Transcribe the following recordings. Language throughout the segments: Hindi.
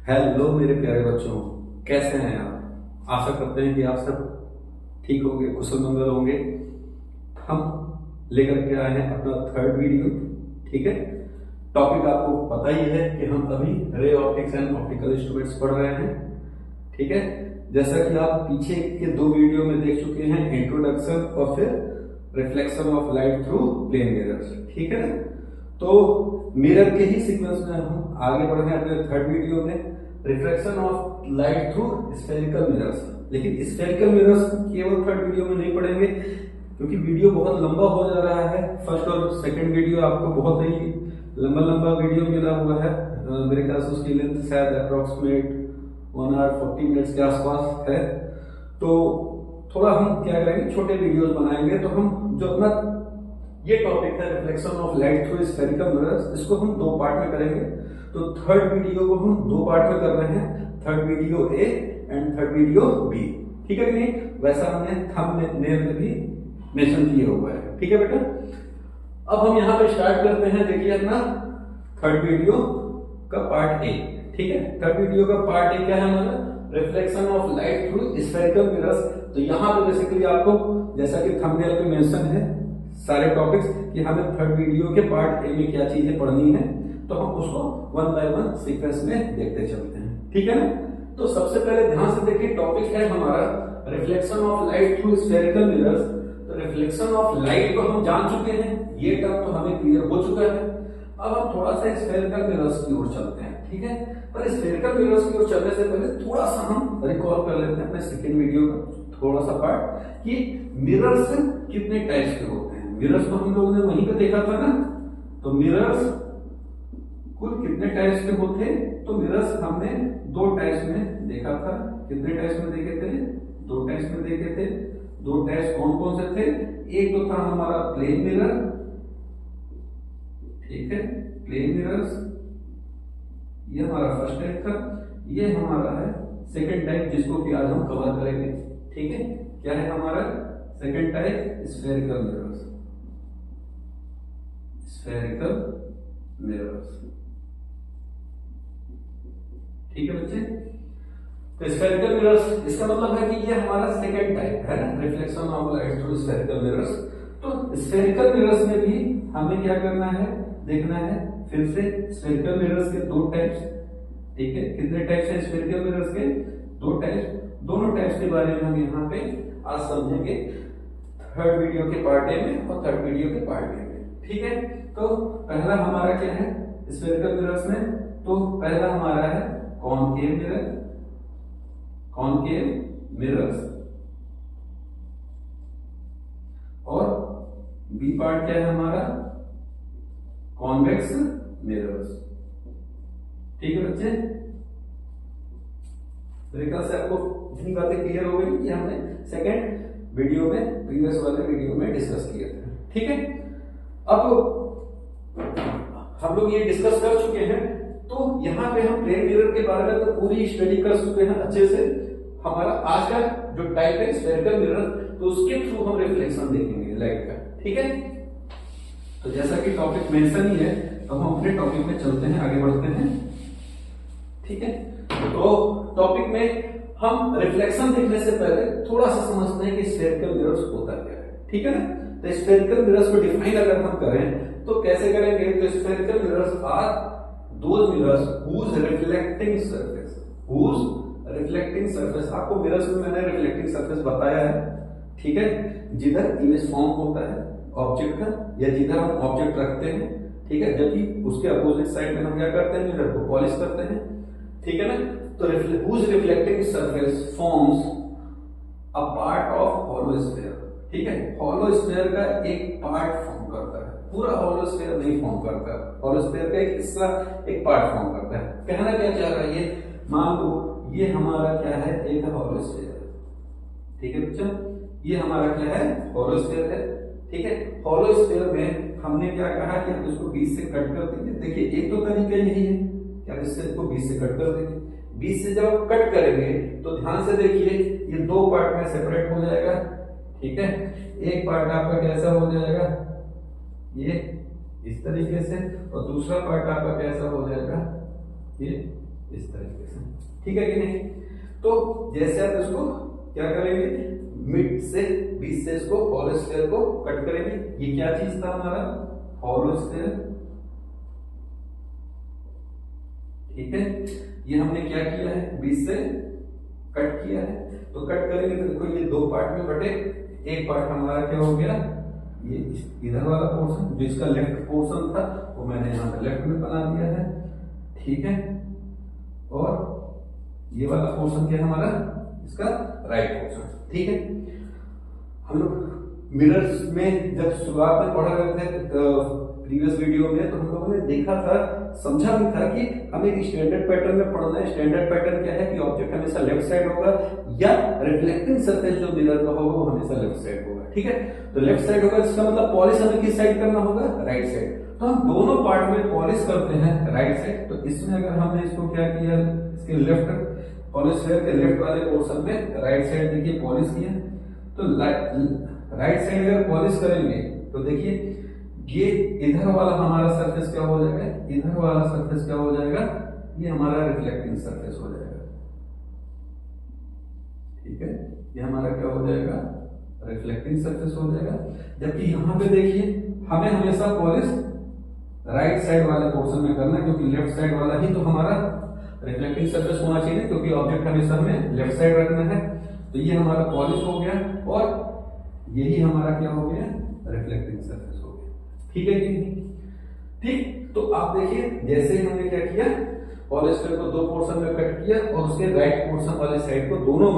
हेलो मेरे प्यारे बच्चों, कैसे हैं आप? आशा करते हैं कि आप सब ठीक होंगे, कुशल मंगल होंगे। हम लेकर के आए हैं अपना थर्ड वीडियो। ठीक है, टॉपिक आपको पता ही है कि हम अभी ray optics and optical instruments पढ़ रहे हैं। ठीक है, जैसा कि आप पीछे के दो वीडियो में देख चुके हैं, इंट्रोडक्शन और फिर reflection of light through plane mirrors. ठीक है ना, तो मिरर के ही सीक्वेंस में हम आगे बढ़ रहे हैं अपने थर्ड वीडियो में, reflection of light through spherical mirrors. लेकिन स्फेरिकल मिरर्स केवल थर्ड वीडियो में नहीं पढ़ेंगे, क्योंकि वीडियो बहुत लंबा हो जा रहा है। फर्स्ट और सेकंड वीडियो आपको बहुत ही लंबा लंबा वीडियो मिला हुआ है। मेरे ख्याल से उसकी लेंथ शायद अप्रोक्सीमेट 1 आवर 40 मिनट्स के आसपास है। तो थोड़ा हम क्या करेंगे, छोटे वीडियोस बनाएंगे। तो हम जो अपना ये टॉपिक है reflection of light through spherical mirrors, इसको हम दो पार्ट में करेंगे। तो थर्ड वीडियो को हम दो पार्ट में कर रहे हैं, third video A and third video B. ठीक है कि नहीं? वैसा हमने थंबनेल में भी मेंशन किया हुआ है। ठीक है बेटा, अब हम यहाँ पे स्टार्ट करते हैं। देखिए अपना थर्ड वीडियो का पार्ट ए। ठीक है, थर्ड वीडियो का पार्ट ए क्या है हमारा? Reflection of light through spherical mirrors. तो यहाँ पे बेसिकली आपको, जैसा कि थंबनेल पे मेंशन है सारे टॉपिक्स, कि हमें थर्ड वीडियो के पार्ट ए में क्या चीजें पढ़नी है, तो हम उसको वन बाय वन सीक्वेंस में देखते चलते हैं। ठीक है ना, तो सबसे पहले ध्यान से देखिए, टॉपिक है हमारा reflection of light through spherical mirrors. तो रिफ्लेक्शन ऑफ लाइट को हम जान चुके हैं, ये टर्म तो हमें क्लियर हो चुका है। अब हम थोड़ा सा स्फेरिकल मिरर्स की ओर चलते हैं। ठीक है, पर स्फेरिकल मिरर्स की ओर चलने से पहले थोड़ा सा हम रिकॉल कर लेते हैं अपने सेकेंड वीडियो का थोड़ा सा पार्ट, कि मिरर्स कितने टाइप्स के होते हैं। मिरर्स तो हम लोगों ने वहीं पे देखा था ना, तो मिरर्स कुल कितने टाइप्स के होते हैं? तो मिरर्स हमने दो टाइप्स में देखा था। कितने टाइप्स में देखे थे? दो टाइप्स में देखे थे। दो टाइप्स कौन कौन से थे? एक तो था हमारा प्लेन मिरर। ठीक है, प्लेन मिरर्स, ये हमारा फर्स्ट टाइप था। ये हमारा है सेकंड टाइप, जिसको कि आज हम कवर करेंगे। ठीक है, क्या है हमारा second type? Spherical mirrors. Spherical mirrors. ठीक है बच्चे, तो स्फेरिकल मिरर्स, इसका मतलब है कि ये हमारा सेकंड टाइप है ना, reflection of light through spherical mirrors. तो स्फेरिकल मिरर्स में भी हमें क्या करना है, देखना है फिर से स्फेरिकल मिरर्स के दो टाइप्स। ठीक है, कितने टाइप्स हैं स्फेरिकल मिरर्स के? दो टाइप्स। दोनों टाइप्स के बारे में हम यहाँ पे आज समझेंगे, थर्ड वीडियो के पार्ट ए में और थर्ड वीडियो के पार्ट बी में। ठीक है, तो पहला हमारा क्या है स्फेरिकल मिरर्स में? तो पहला हमारा है कॉनकेव मिरर। Concave mirrors. और बी पार्ट क्या है हमारा? Convex mirrors. ठीक है बच्चे, मेरे ख्याल से आपको इतनी बातें क्लियर हो गई, ये हमने सेकंड वीडियो में, प्रीवियस वाले वीडियो में डिस्कस किए थे। ठीक है, अब हम लोग ये डिस्कस कर चुके हैं, तो यहाँ पे हम प्लेन मिरर के बारे में तो पूरी स्टडी कर चुके हैं अच्छे से। हमारा आज का जो टाइप है स्फेरिकल मिरर, तो उसके थ्रू हम रिफ्लेक्शन देखेंगे लाइट का। ठीक है, तो जैसा कि टॉपिक मेंशन ही है, तो हम अपने टॉपिक में चलते हैं, आगे बढ़ते हैं। ठीक है, तो टॉपिक में हम रिफ्लेक्शन देखने से पहले थोड़ा सा समझते हैं कि स्फेरिकल मिरर्स होता क्या है। ठीक है ना, तो स्फेरिकल मिरर्स को डिफाइन अगर हम करें तो कैसे करेंगे? तो spherical mirrors are those mirrors whose reflecting surface, whose reflecting surface. आपको मिरर्स में मैंने रिफ्लेक्टिंग सरफेस बताया है। ठीक है, जिधर इमेज फॉर्म होता है ऑब्जेक्ट का, या जिधर हम ऑब्जेक्ट रखते हैं। ठीक है, जबकि उसके अपोजिट साइड में हम क्या करते हैं? मिरर को पॉलिश करते हैं। ठीक है ना, तो whose reflecting surface forms a part of hollow sphere। ठीक है, hollow sphere का एक पार्ट फॉर्म करता है, पूरा hollow sphere नहीं फॉर्म करता। hollow sphere का एक हिस्सा, एक पार्ट फॉर्म करता है। कहना क्या चाह रहा है ये? मान लो ये हमारा क्या है? एक hollow sphere। ठीक है बच्चा, ये हमारा क्या है? hollow sphere है। ठीक है, hollow sphere में हमने क्या कहा कि हम इसको बीच से कट कर देंगे। देखिए, एक तो तरीका यही है कि हम इसको बीच से कट कर देंगे। बीच से जब कट करेंगे तो ध्यान से देखिए, ये दो पार्ट में सेपरेट हो जाएगा। ठीक है, एक पार्ट आपका कैसा हो जाएगा? ये इस तरीके से, और दूसरा पार्ट आपका कैसा हो जाएगा? ये इस तरीके से, ठीक है कि नहीं। तो जैसे आप इसको क्या करेंगे, मिड से बीच से इसको हॉलो स्फीयर को कट करेंगे। ये क्या चीज था हमारा, हॉलो स्फीयर, ठीक है। ये हमने क्या किया है, बीच से कट किया है। तो कट करेंगे तो देखो ये दो पार्ट में बटे, एक पार्ट हमारा क्या हो गया, ये इधर वाला पोर्शन जो इसका लेफ्ट पोर्शन था वो मैंने यहाँ पे लेफ्ट में बना दिया है, ठीक है। और ये वाला पोर्शन क्या है हमारा, इसका राइट पोर्शन, ठीक है। हम लोग मिरर्स में जब शुरुआत में पढ़ा रहे थे प्रीवियस वीडियो में, तो हम लोगों ने देखा था, समझा भी था कि हमें एक स्टैंडर्ड पैटर्न में पढ़ना है। स्टैंडर्ड पैटर्न क्या है कि ऑब्जेक्ट हमेशा लेफ्ट साइड होगा या रिफ्लेक्टिंग सरफेस जो मिरर का होगा वो हमेशा लेफ्ट साइड होगा, ठीक है। तो लेफ्ट साइड होगा, इसका मतलब पॉलिश हमें किस साइड करना होगा, राइट साइड। तो हम दोनों पार्ट में पॉलिश करते हैं राइट साइड। तो इसमें अगर हमने इसको क्या किया, इसके लेफ्ट पॉलिश के लेफ्ट वाले पोर्शन में राइट साइड देखिए पॉलिश किया, तो राइट साइड अगर पॉलिश करेंगे तो देखिए ये इधर वाला हमारा सरफेस क्या हो जाएगा, इधर वाला सरफेस क्या हो जाएगा, ये हमारा रिफ्लेक्टिंग सरफेस हो जाएगा, ठीक है। ये हमारा क्या हो जाएगा, रिफ्लेक्टिंग सरफेस हो जाएगा। जबकि यहां पे देखिए हमें हमेशा पॉलिश राइट साइड वाले पोर्शन में करना है, क्योंकि लेफ्ट साइड वाला ही तो हमारा रिफ्लेक्टिंग सरफेस होना चाहिए, क्योंकि ऑब्जेक्ट हमेशा हमें लेफ्ट साइड रखना है। तो ये हमारा पॉलिश हो गया और यही हमारा क्या हो गया, रिफ्लेक्टिंग सरफेस हो गया, ठीक है कि नहीं। ठीक, तो आप देखिए जैसे ही हमने क्या किया, पॉलिश को दो पोर्शन में कट किया और उसके राइट पोर्शन वाले साइड को दोनों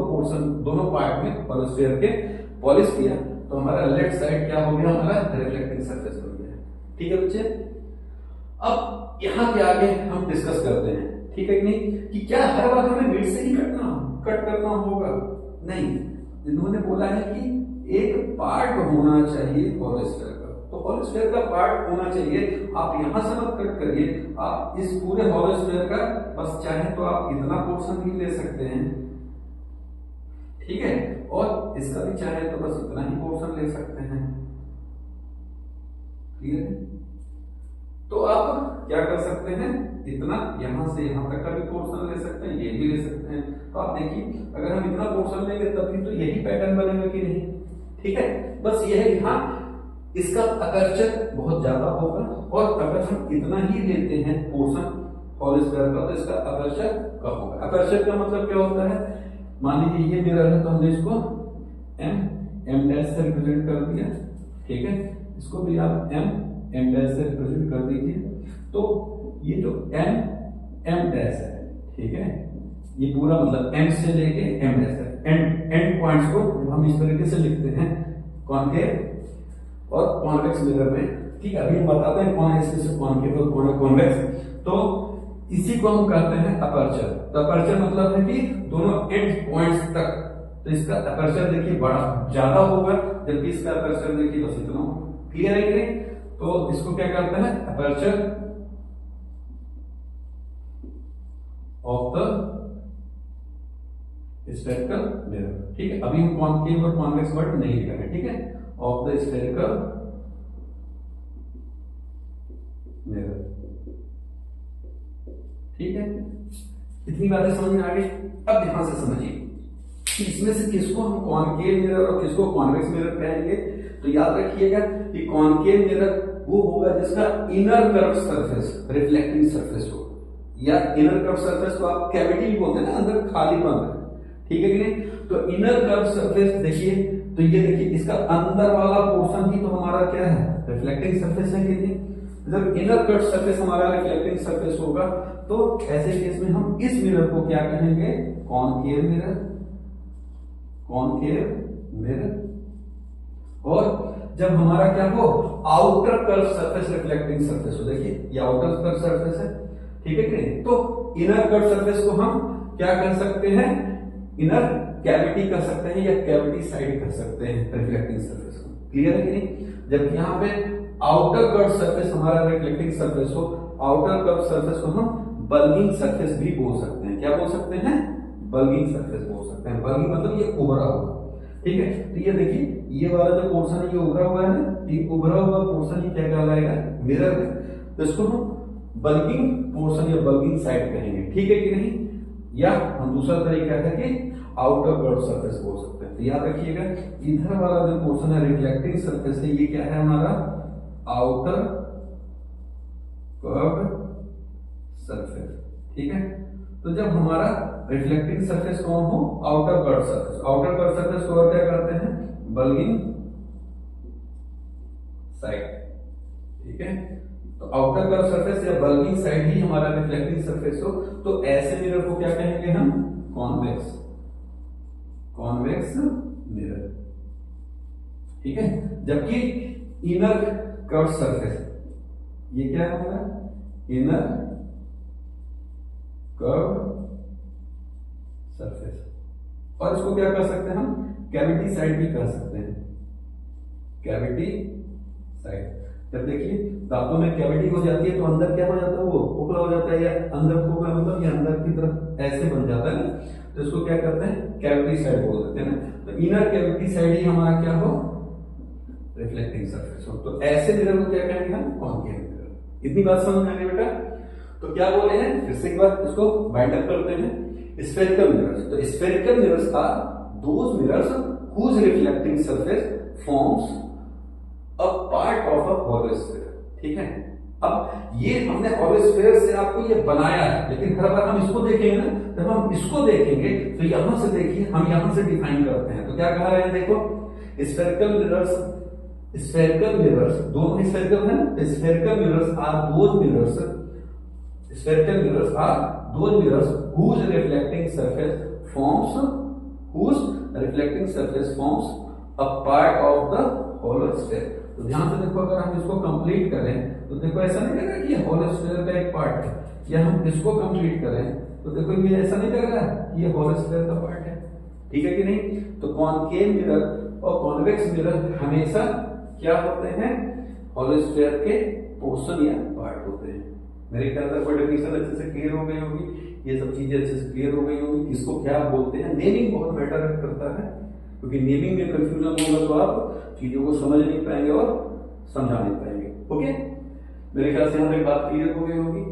पोर्शन दोनों पार्ट में पॉलिश के पॉलिश किया, तो हमारा लेफ्ट साइड क्या हो गया, हमारा रिफ्लेक्टिंग सरफेस हो गया, ठीक है बच्चे। अब यहां के आगे हम डिस्कस करते हैं, ठीक है कि नहीं, कि क्या हर बार हमें मिड से ही कट करना होगा, नहीं। इन्होंने बोला है कि एक पार्ट होना चाहिए हॉलोस्फीयर का, तो हॉलोस्फीयर का पार्ट होना चाहिए। आप यहां से मत कट करिए, आप इस पूरे हॉलोस्फीयर का बस चाहे तो आप इतना पोर्शन भी ले सकते हैं, ठीक है, और इसका भी चाहे तो बस इतना ही पोर्शन ले सकते हैं, क्लियर है। तो आप क्या कर सकते हैं, इतना यहां से यहां तक का भी पोर्शन ले सकते हैं, ये भी ले सकते हैं। तो आप देखिए अगर हम इतना पोर्शन लेंगे तभी तो यही पैटर्न बनेगा कि नहीं, ठीक है। बस ये है कि हाँ इसका अपर्चर बहुत ज्यादा होगा, और अगर हम इतना ही लेते हैं पोर्शन हॉलोस्फीयर का तो इसका अपर्चर कम होगा। अपर्चर का मतलब क्या होता है, मान लीजिए ये मिरर है तो हमने इसको एम डैश से रिप्रेजेंट कर दिया, ठीक है। इसको भी आप एम डैश से रिप्रेजेंट कर दीजिए। तो ये जो एम डैश है, ठीक है, ये पूरा मतलब एम से लेके एम डैश है। एंड पॉइंट्स को हम इस तरीके से लिखते हैं कॉन्केव और कॉन्वेक्स मिरर में, ठीक है। अभी हम बताते हैं कौन है कॉन्केव और कॉन्वेक्स। तो इसी को हम कहते हैं अपर्चर। तो अपर्चर मतलब है कि दोनों एंड पॉइंट्स तक, तो इसका अपर्चर देखिए बड़ा ज्यादा होगा, जबकि इसका अपर्चर देखिए बस इतना, क्लियर है कि नहीं। तो इसको क्या कहते हैं, aperture of the spherical mirror, ठीक है। अभी हम कॉन्केव और कॉन्वेक्स वर्ड नहीं लिख रहे हैं, ठीक है, ऑफ द स्फेरिकल मिरर, ठीक है। इतनी बातें समझ में आ गई। अब ध्यान से समझिए कि इसमें से किसको हम कॉन्केव मिरर और किसको कॉन्वेक्स मिरर कहेंगे। तो याद रखिएगा कि कॉन्केव मिरर वो होगा जिसका inner curve surface reflecting surface हो, या इनर कर्व सरफेस को आप कैविटी भी बोलते हैं ना, अंदर खालीपन है, ठीक है कि नहीं। तो इनर कर्व सरफेस देखिए, तो ये देखिए इसका अंदर वाला पोर्शन ही तो हमारा क्या है, रिफ्लेक्टिंग सरफेस है कि नहीं। जब इनर कर्व सरफेस हमारा रिफ्लेक्टिंग सरफेस होगा तो ऐसे केस में हम इस मिरर को क्या कहेंगे, कॉन्केव मिरर, कॉन्केव मिरर। और जब हमारा क्या हो, outer curve surface reflecting surface हो, देखिए ये आउटर कर्व सरफेस है, ठीक है कि नहीं। तो इनर कर्व सरफेस को हम क्या कर सकते हैं, इनर कैविटी कर सकते हैं या कैविटी साइड कर सकते हैं रिफ्लेक्टिंग सरफेस को, क्लियर है कि नहीं। जबकि यहाँ पे आउटर कर्व सरफेस हमारा रिफ्लेक्टिंग सरफेस हो, आउटर कर्व सरफेस को हम बल्गिंग सरफेस भी बोल सकते हैं। क्या बोल सकते हैं, बल्गिंग सरफेस बोल सकते हैं। बल्गिंग मतलब ये उभरा हुआ, ठीक है। तो ये देखिए ये वाला जो पोर्शन है ये उभरा हुआ है ना, ये उभरा हुआ पोर्शन ही क्या कहलाएगा, मिरर है। तो इसको हम बल्किंग पोर्शन या बल्किंग साइड कहेंगे, ठीक है कि नहीं। या हम दूसरा तरीका है कि आउटर कर्व सरफेस बोल सकते हैं। तो याद रखिएगा इधर वाला जो पोर्शन है रिफ्लेक्टिंग सरफेस है, ये क्या है हमारा आउटर कर्व सरफेस, ठीक है। तो जब हमारा रिफ्लेक्टिंग सरफेस कौन हो, outer curve surface, outer curve surface को और क्या करते हैं बल्किंग साइड, ठीक है। तो आउटर कर्व सरफेस या बल्किंग साइड ही हमारा रिफ्लेक्टिंग सरफेस हो, तो ऐसे मिरर को क्या कहेंगे हम कॉन्वेक्स, कॉन्वेक्स मिरर, ठीक है। जबकि इनर कर्व सरफेस ये क्या है हमारा इनर कर्व सरफेस, और इसको क्या कर सकते हैं हम कैविटी साइड भी कह सकते हैं, कैविटी साइड। जब देखिए दांतों में कैविटी हो जाती है तो अंदर क्या हो जाता है वो खोखला हो जाता है, या अंदर खोखला मतलब ये अंदर की तरफ ऐसे बन जाता है ना, तो इसको क्या करते हैं कैविटी साइड बोल देते हैं ना। तो इनर कैविटी साइड ही हमारा क्या हो रिफ्लेक्टिंग सरफेस हो, तो ऐसे मिरर को क्या कहेंगे हम कॉन्केव मिरर। इतनी बात समझ में आ गई बेटा। तो क्या बोले हैं फिर से एक बार इसको बाइंड अप करते हैं। स्फेरिकल मिरर्स, तो spherical mirrors are those mirrors whose reflecting surface forms a part of a hollow sphere, ठीक है। अब ये हमने hollow sphere से आपको ये बनाया है, लेकिन हर बार हम इसको देखेंगे ना, जब हम इसको देखेंगे तो यहां से देखिए हम यहां से डिफाइन करते हैं। तो क्या कह रहे हैं देखो स्फेरिकल मिरर्स, स्फेरिकल मिरर्स दोनों स्फेरिकल है ना, spherical mirrors are those mirrors, spherical mirrors are those mirrors whose reflecting surface forms a part of the hollow sphere। तो ध्यान से देखो अगर हम इसको कंप्लीट करें तो देखो ऐसा नहीं लग रहा कि hollow sphere का एक पार्ट है, या हम इसको कंप्लीट करें तो देखो ये ऐसा नहीं लग रहा कि ये hollow sphere का पार्ट है, ठीक है कि नहीं। तो कॉनकेव मिरर और कॉन्वेक्स मिरर हमेशा क्या होते हैं hollow sphere के पोर्शन या पार्ट होते हैं। मेरे ख्याल से कोई डेफिनेशन अच्छे से क्लियर हो गई होगी, ये सब चीजें अच्छे से क्लियर हो गई होगी। किसको क्या बोलते हैं, नेमिंग बहुत मैटर करता है, क्योंकि नेमिंग में कंफ्यूजन होगा तो आप चीजों को समझ नहीं पाएंगे और समझा नहीं पाएंगे। ओके, मेरे ख्याल से यहाँ तक बात क्लियर हो गई होगी,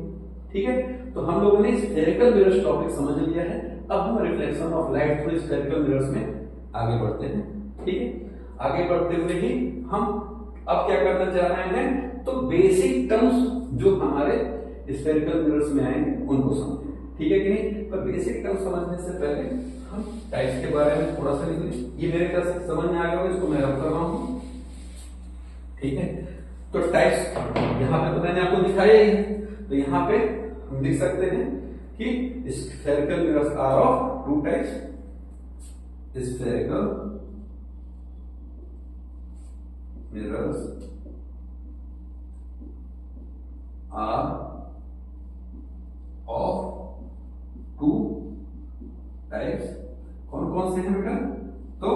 ठीक है। तो हम लोगों ने स्फेरिकल मिरर्स टॉपिक समझ लिया है, अब हम reflection of light through spherical mirrors में आगे बढ़ते हैं, ठीक है। आगे बढ़ते हुए ही हम अब क्या करना चाह रहे हैं, तो बेसिक टर्म्स जो हमारे स्फेरिकल मिरर्स में आएंगे उनको समझें, ठीक है कि नहीं। पर बेसिक टर्म समझने से पहले हम टाइप्स के बारे में थोड़ा सा लिख लें। ये मेरे ख्याल से समझ में आ गया होगा, इसको मैं रख कर रहा हूं, ठीक है। तो टाइप्स यहाँ पे तो मैंने आपको दिखाया ही है, तो यहाँ पे हम लिख सकते हैं कि spherical mirrors are of two types, spherical mirrors are of two types. कौन कौन से हैं बेटा, तो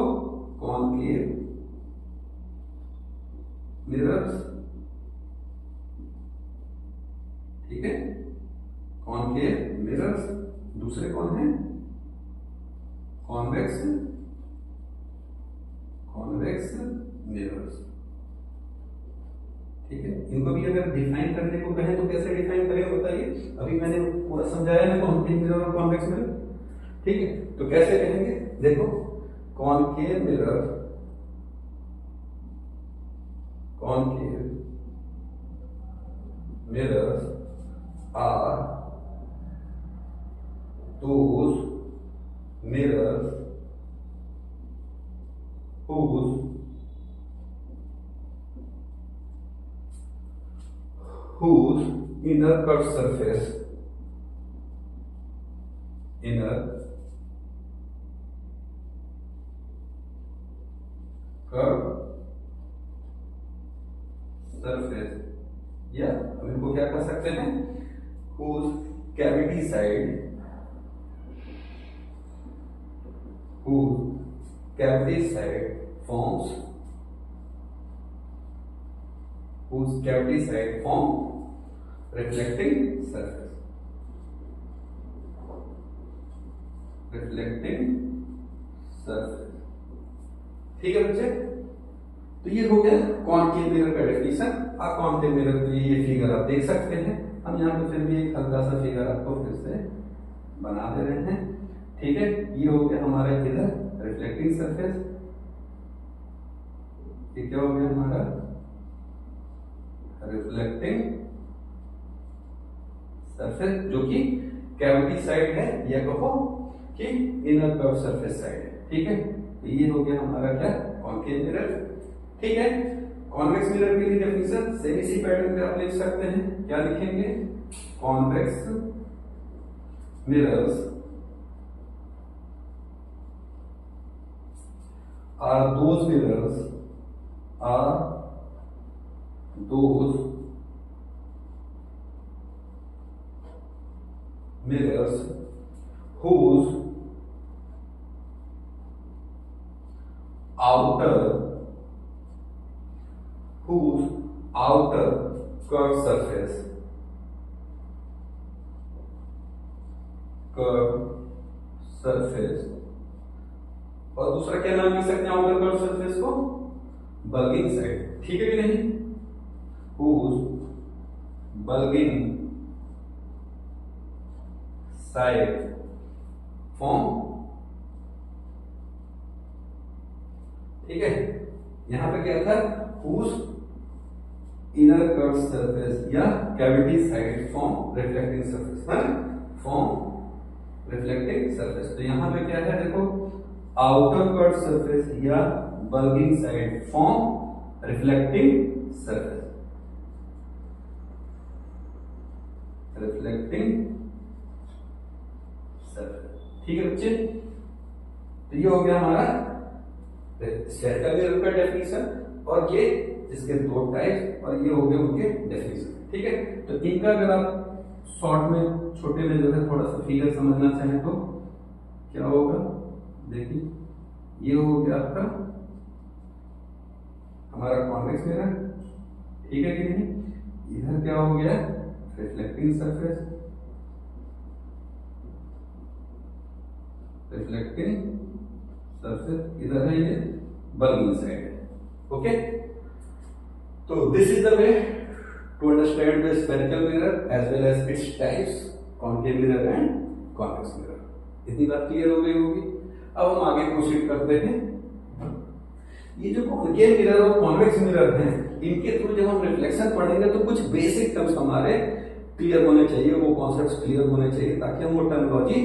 कॉनकेव मिरर्स, ठीक है, कॉनकेव मिरर्स। दूसरे कौन है कॉन्वेक्स, कॉन्वेक्स मिरर्स, ठीक है। इनको भी अगर डिफाइन करने को कहें तो कैसे डिफाइन करेंगे बताइए। अभी मैंने पूरा समझाया है कॉनकेव मिरर और कॉन्वेक्स मिरर, ठीक है। तो कैसे कहेंगे देखो, concave mirror, concave mirrors are those mirrors whose inner curved surface, inner curved surface, या हम इनको क्या कर सकते हैं, whose cavity side, whose cavity side forms, whose cavity side form reflecting surface, reflecting surface, ठीक है बच्चे। तो ये हो गया कॉनकेव मिरर का डेफिनेशन। आप कॉनकेव मिरर के लिए ये फिगर आप देख सकते हैं। हम यहाँ पे फिर भी एक हल्का सा फिगर आपको फिर से बना दे रहे हैं, ठीक है। ये हो गया हमारा इधर रिफ्लेक्टिंग सरफेस, ये क्या हो गया हमारा रिफ्लेक्टिंग सरफेस, जो कि कैविटी साइड है या कहो कि इनर कर्व सरफेस साइड है, ठीक है। तो ये हो गया हमारा क्या कॉनकेव मिरर, ठीक है। कॉन्वेक्स मिरर के लिए डेफिनेशन सेम इसी पैटर्न पे आप लिख सकते हैं। क्या लिखेंगे? Convex mirrors are those mirrors whose outer curved surface और दूसरा क्या नाम लिख सकते हैं आउटर कर्व सरफेस को? बल्गिंग साइड, ठीक है कि नहीं? whose bulging side form, ठीक है। यहां पे क्या था? whose inner curved surface या cavity side form reflecting surface, है ना? form reflecting surface। तो यहां पे क्या है देखो, आउटर कर्व सरफेस या bulging side form reflecting surface, ठीक है बच्चे। तो ये हो गया हमारा स्फेरिकल मिरर का डेफिनेशन, और ये इसके दो टाइप्स, और ये हो गए उनके डेफिनेशन, ठीक है। तो इनका अगर आप शॉर्ट में छोटे में जो है थोड़ा सा फिगर समझना चाहें तो क्या होगा, देखिए ये हो गया आपका हमारा कॉन्वेक्स मिरर, ठीक है कि नहीं। इधर क्या हो गया रिफ्लेक्टिंग सरफेस, इधर है ये बल्गिंग साइड है, ओके। तो this is the way to understand the spherical mirror as well as its types, concave mirror and convex mirror. इतनी बात क्लियर हो गई होगी। अब हम आगे प्रोसीड करते हैं। ये जो कॉनकेव मिरर और कॉन्वेक्स मिरर हैं, इनके थ्रू जब हम रिफ्लेक्शन पढ़ेंगे तो कुछ बेसिक टर्म्स हमारे क्लियर होने चाहिए, वो कॉन्सेप्ट्स क्लियर होने चाहिए, ताकि हम वो टर्मिनोलॉजी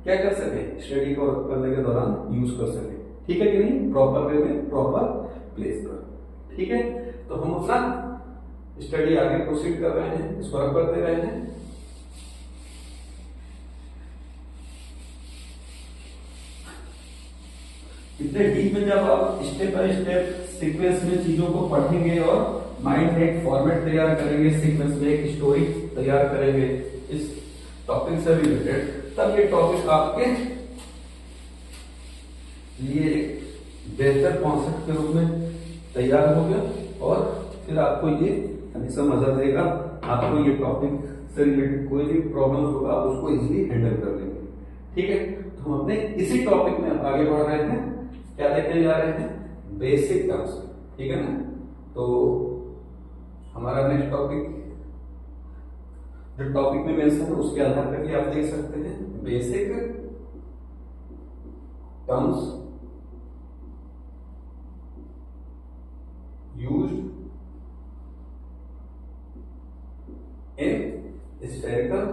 क्या कर सके, स्टडी करने के दौरान यूज कर सके, ठीक है कि नहीं, प्रॉपर वे में, प्रॉपर प्लेस पर, ठीक है। तो हम अपना स्टडी आगे प्रोसीड कर रहे हैं, इसको रख करते रहे हैं। इतने डीप में जब आप स्टेप बाय स्टेप सीक्वेंस में चीजों को पढ़ेंगे और माइंड में एक फॉर्मेट तैयार करेंगे, सीक्वेंस में एक स्टोरी तैयार करेंगे इस टॉपिक से रिलेटेड, तब ये टॉपिक आपके लिए बेहतर कॉन्सेप्ट के रूप में तैयार हो गया, और फिर आपको ये हमेशा मदद देगा। आपको ये टॉपिक से रिलेटेड कोई भी प्रॉब्लम होगा आप उसको इजीली हैंडल कर लेंगे, ठीक है। तो हम अपने इसी टॉपिक में आगे बढ़ रहे हैं, क्या देखने जा रहे हैं, बेसिक टर्म्स, ठीक है ना। तो हमारा नेक्स्ट टॉपिक जो टॉपिक में मेंशन है उसके आधार पर भी आप देख सकते हैं, basic terms used in spherical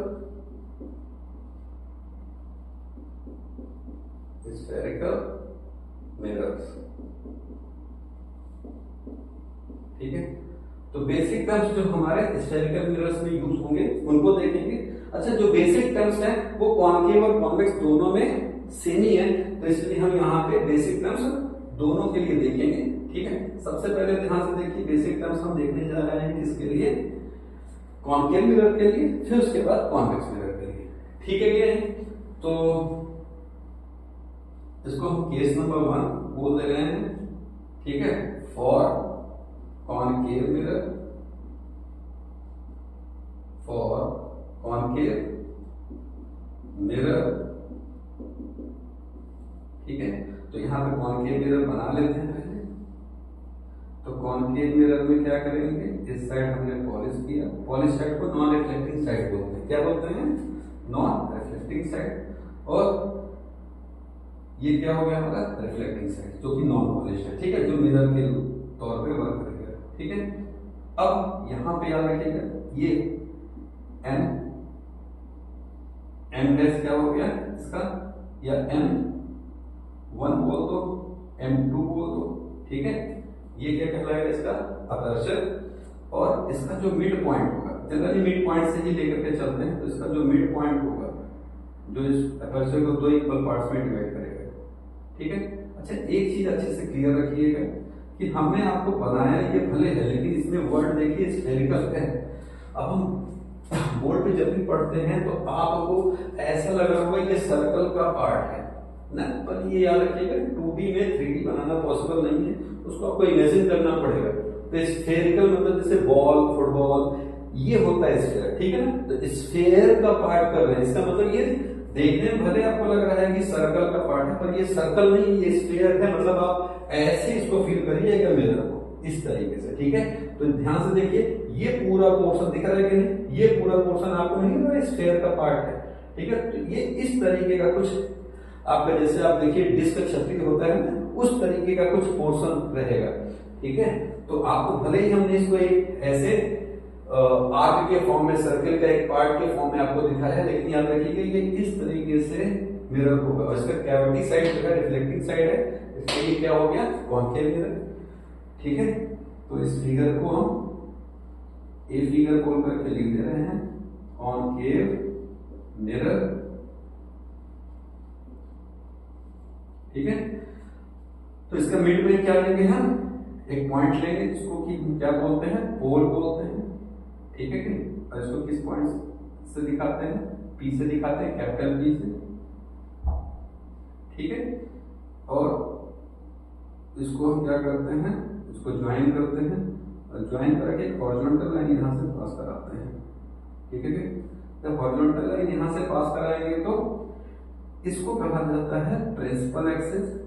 mirrors, ठीक है। तो बेसिक टर्म्स जो हमारे स्फेरिकल मिरर्स में यूज होंगे उनको देखेंगे। अच्छा, जो बेसिक टर्म्स हैं वो कॉनकेव और कॉन्वेक्स दोनों में सेम ही है, तो इसलिए हम यहाँ पे बेसिक टर्म्स दोनों के लिए देखेंगे, ठीक है। सबसे पहले ध्यान से देखिए, बेसिक टर्म्स हम देखने जा रहे हैं किसके लिए, कॉनकेव मिरर के लिए, फिर उसके बाद कॉन्वेक्स मिरर के लिए, ठीक है ये। तो इसको हम केस नंबर 1 बोल दे रहे हैं, ठीक है, फॉर कॉनकेव मिरर, ठीक है। तो यहां पे कॉनकेव मिरर बना लेते हैं पहले, कॉनकेव मिरर में क्या करेंगे, इस साइड हमने पॉलिश किया, पॉलिश साइड को नॉन रिफ्लेक्टिंग साइड बोलते हैं। क्या बोलते हैं? Non reflecting side. और ये क्या हो गया हमारा? रिफ्लेक्टिंग साइड, जो कि नॉन पॉलिश है, ठीक है, जो मिरर के तौर पे वर्क करेगा, ठीक है। अब यहां पे याद रखिएगा ये एम डैश क्या हो गया इसका, या M1 बोल दो, M2 बोल दो, ठीक है। ये क्या कहलाएगा? इसका अपर्चर। और इसका जो मिड पॉइंट होगा, जनरली मिड पॉइंट से ही लेकर के चलते हैं, तो इसका जो मिड पॉइंट होगा, जो इस अपर्चर को दो इक्वल पार्ट्स में डिवाइड करेगा, ठीक है। अच्छा, एक चीज अच्छे से क्लियर रखिएगा कि हमने आपको बनाया ये भले है, लेकिन इसमें वर्ड देखिए स्फेरिकल है। अब हम बोर्ड पे जब भी पढ़ते हैं तो आपको ऐसा लग रहा होगा ये सर्कल का पार्ट है ना, पर ये याद रखिएगा 2D में 3D बनाना पॉसिबल नहीं है, उसको आपको इमेजिन करना पड़ेगा। तो स्फेरिकल मतलब जैसे बॉल, फुटबॉल, ये होता है स्फेयर, ठीक है ना। तो स्फेयर का पार्ट कर रहे हैं, इसका मतलब ये देखने में भले आपको लग रहा है कि सर्कल का पार्ट है, पर ये सर्कल नहीं, ये स्फेयर है। मतलब आप ऐसे इसको फील करिएगा मिरर को इस तरीके से, ठीक है। तो ध्यान से देखिए, ये पूरा पोर्शन दिख रहा है कि नहीं? ये पूरा पोर्शन आपको नहीं लग रहा है स्फेयर का पार्ट है, ठीक है। तो ये इस तरीके का कुछ आपका, जैसे आप देखिए डिस्क छतरी होता है ना, उस तरीके का कुछ पोर्शन रहेगा, ठीक है। तो आपको भले ही हमने इसको एक ऐसे आर्क के फॉर्म में, सर्कल का एक पार्ट के फॉर्म में आपको दिखाया है, लेकिन याद रखिएगा ये इस तरीके से मिरर होगा। और इसका कैविटी साइड जो है रिफ्लेक्टिंग साइड है, इसलिए क्या हो गया? कॉनकेव मिरर, ठीक है। तो इस फिगर को हम ए फिगर बोल करके लिख दे रहे हैं, कॉनकेव मिरर, ठीक है। तो इसका मिड में क्या लेंगे हम? एक पॉइंट लेंगे जिसको कि क्या बोलते हैं? पोल बोलते हैं, ठीक है कि नहीं। और इसको किस पॉइंट से दिखाते हैं? पी से दिखाते हैं, कैपिटल पी से, ठीक है। और इसको हम क्या करते हैं? इसको ज्वाइन करते हैं, और ज्वाइन करके हॉरिजॉन्टल लाइन यहां से पास कराते हैं, ठीक है। जब हॉरिजॉन्टल लाइन यहां से पास कराएंगे तो इसको कहा जाता है प्रिंसिपल एक्सिस।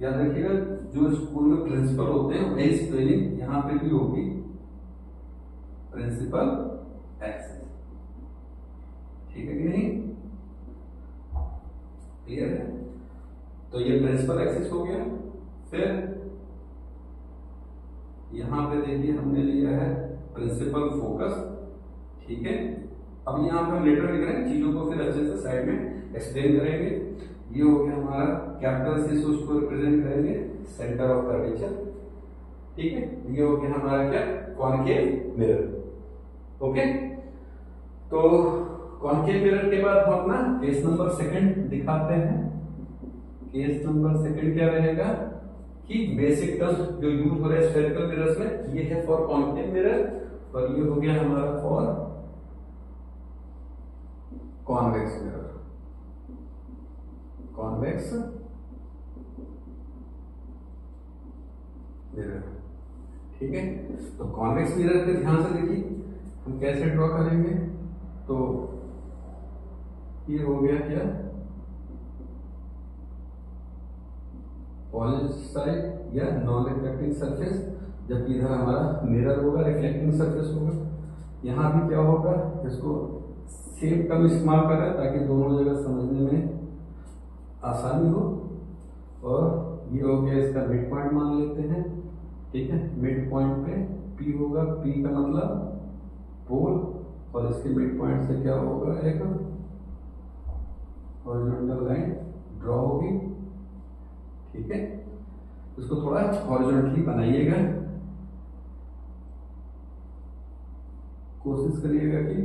याद रखिएगा, जो स्कूल में प्रिंसिपल होते हैं वही स्पेलिंग यहां पे भी होगी, प्रिंसिपल एक्सिस, ठीक है कि नहीं? क्लियर है? तो ये प्रिंसिपल एक्सिस हो गया। फिर यहां पे देखिए हमने लिया है प्रिंसिपल फोकस, ठीक है। अब यहां पे हम लेटर लिख रहे हैं, चीजों को फिर अच्छे से साइड में एक्सप्लेन करेंगे। ये हो गया हमारा कैपिटल सी से उसको रिप्रेजेंट करेंगे सेंटर ऑफ कर्वेचर, ठीक है। ये हो गया हमारा क्या? Concave mirror, okay. तो कॉनकेव मिरर के बाद हम अपना केस नंबर सेकंड दिखाते हैं। केस नंबर सेकंड क्या रहेगा कि बेसिक टर्म जो यूज हो रहा है स्फेरिकल मिरर्स में, ये है फॉर कॉनकेव मिरर, और ये हो गया हमारा for convex mirror, convex mirror, ठीक है। तो कॉन्वेक्स मिरर पे ध्यान से देखिए हम कैसे ड्रॉ करेंगे। तो ये हो गया क्या? पॉलिश साइड या नॉन रिफ्लेक्टिंग सरफेस, जबकि इधर हमारा मिरर होगा, रिफ्लेक्टिंग सरफेस होगा। यहां भी क्या होगा? इसको सेम टर्म इस्तेमाल कर रहे हैं ताकि दोनों जगह समझने में आसानी हो। और ये हो गया इसका मिड पॉइंट मान लेते हैं, ठीक है। मिड पॉइंट पे पी होगा, पी का मतलब पोल, और इसके मिड पॉइंट से क्या होगा? एक हॉरिजॉन्टल लाइन ड्रॉ होगी, ठीक है। इसको थोड़ा हॉरिजॉन्टली बनाइएगा, कोशिश करिएगा कि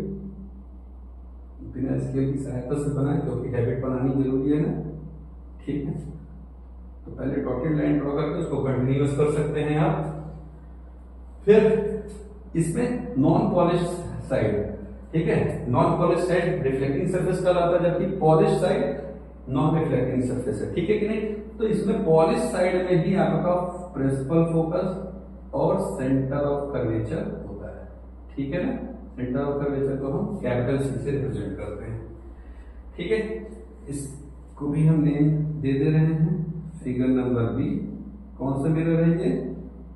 बिना स्केल की सहायता से बनाए, क्योंकि हैबिट बनानी जरूरी है ना, ठीक है। तो पहले डॉटेड लाइन ड्रॉ करके उसको कंटिन्यूअस कर सकते हैं आप। फिर इसमें नॉन पॉलिश साइड, ठीक है। Non polish side reflecting surface कहलाता है, जबकि polish side non reflecting surface है, ठीक है कि नहीं। तो इसमें पॉलिश साइड में ही आपका प्रिंसिपल फोकस और सेंटर ऑफ कर्वेचर होता है, ठीक है ना। सेंटर ऑफ कर्वेचर को हम कैपिटल सी से रिप्रेजेंट करते हैं, ठीक है। इसको भी हम नेम दे रहे हैं फिगर नंबर बी, कौन सा मिरर है ये?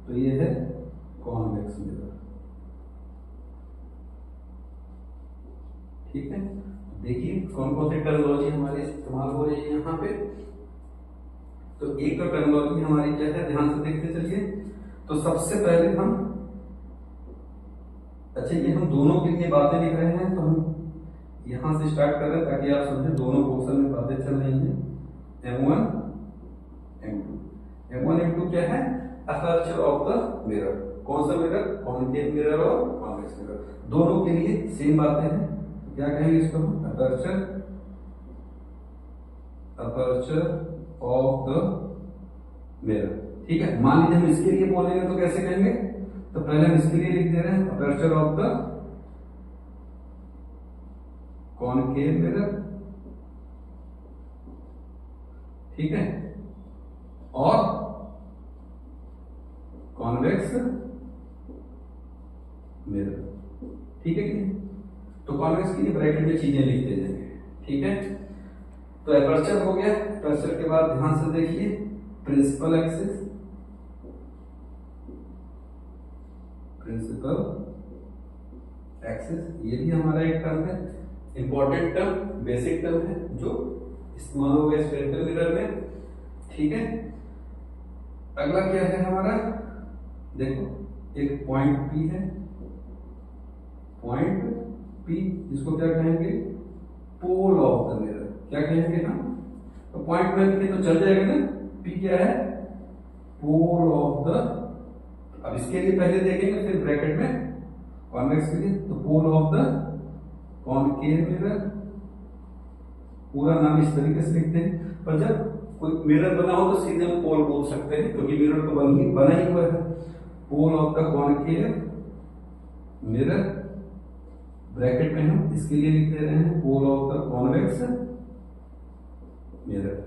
तो ये है कॉन्वेक्स मिरर। ठीक है, देखिए कौन कौन सी टर्मिनोलॉजी हमारी इस्तेमाल हो रही है यहाँ पे। तो एक तो टर्मिनोलॉजी हमारी क्या है, ध्यान से देखते चलिए। तो सबसे पहले हम, अच्छा ये हम दोनों के लिए बातें लिख रहे हैं, तो हम यहां से स्टार्ट कर रहे हैं ताकि आप समझें दोनों पोर्शन में बातें चल रही हैं। M1 M2, M1 M2 क्या है? Aperture of the mirror. कौन सा मिरर? कॉन्केव मिरर और कॉन्वेक्स मिरर, दोनों के लिए सेम बातें हैं। तो क्या कहेंगे इसको? Aperture of the mirror. ठीक है, मान लीजिए हम इसके लिए बोलेंगे तो कैसे कहेंगे? तो पहले हम इसके लिए लिख दे रहे हैं aperture of the concave mirror. ठीक है, और कॉन्वेक्स मिरर। ठीक है कि नहीं? तो कॉन्वेक्स के लिए ब्रैकेट में चीजें लिखते जाएंगे। ठीक है, तो एपर्चर हो गया। एपर्चर के बाद ध्यान से देखिए प्रिंसिपल एक्सिस, प्रिंसिपल एक्सिस ये भी हमारा एक टर्म है, इंपॉर्टेंट टर्म, बेसिक टर्म है जो इस्तेमाल हो गया स्फेरिकल मिरर में। ठीक है, अगला क्या है हमारा? देखो एक पॉइंट पी है, पॉइंट पी, जिसको क्या कहेंगे? Pole of the mirror. क्या कहेंगे हम? तो पॉइंट में लिखे तो चल जाएगा ना। पी क्या है? पोल ऑफ द, अब इसके लिए पहले देखेंगे फिर ब्रैकेट में कॉन्वेक्स के लिए। तो pole of the concave mirror, पूरा नाम इस तरीके से लिखते हैं। पर जब कोई मिरर बना हो तो सीधे हम पोल बोल सकते हैं, क्योंकि मिरर तो बना ही हुआ है। Pole of the concave mirror, bracket में हम इसके लिए लिख दे रहे हैं pole of the convex mirror.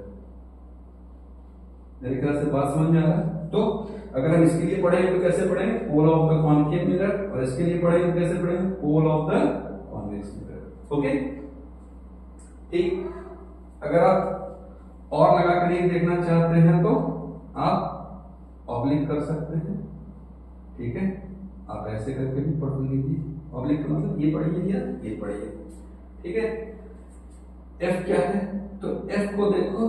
मेरे ख्याल से बात समझ में आ रहा है। तो अगर हम इसके लिए पढ़ेंगे तो कैसे पढ़ेंगे? Pole of the concave mirror, और इसके लिए पढ़ेंगे तो कैसे पढ़ेंगे? Pole of the convex mirror. Okay, ठीक। अगर आप और लगा कर ये देखना चाहते हैं तो आप ऑब्लिक कर सकते हैं। ठीक है, आप ऐसे करके भी पढ़ लीजिए। ऑब्लिक का मतलब ये पढ़िए या ये पढ़िए। ठीक है, एफ क्या है? तो एफ को देखो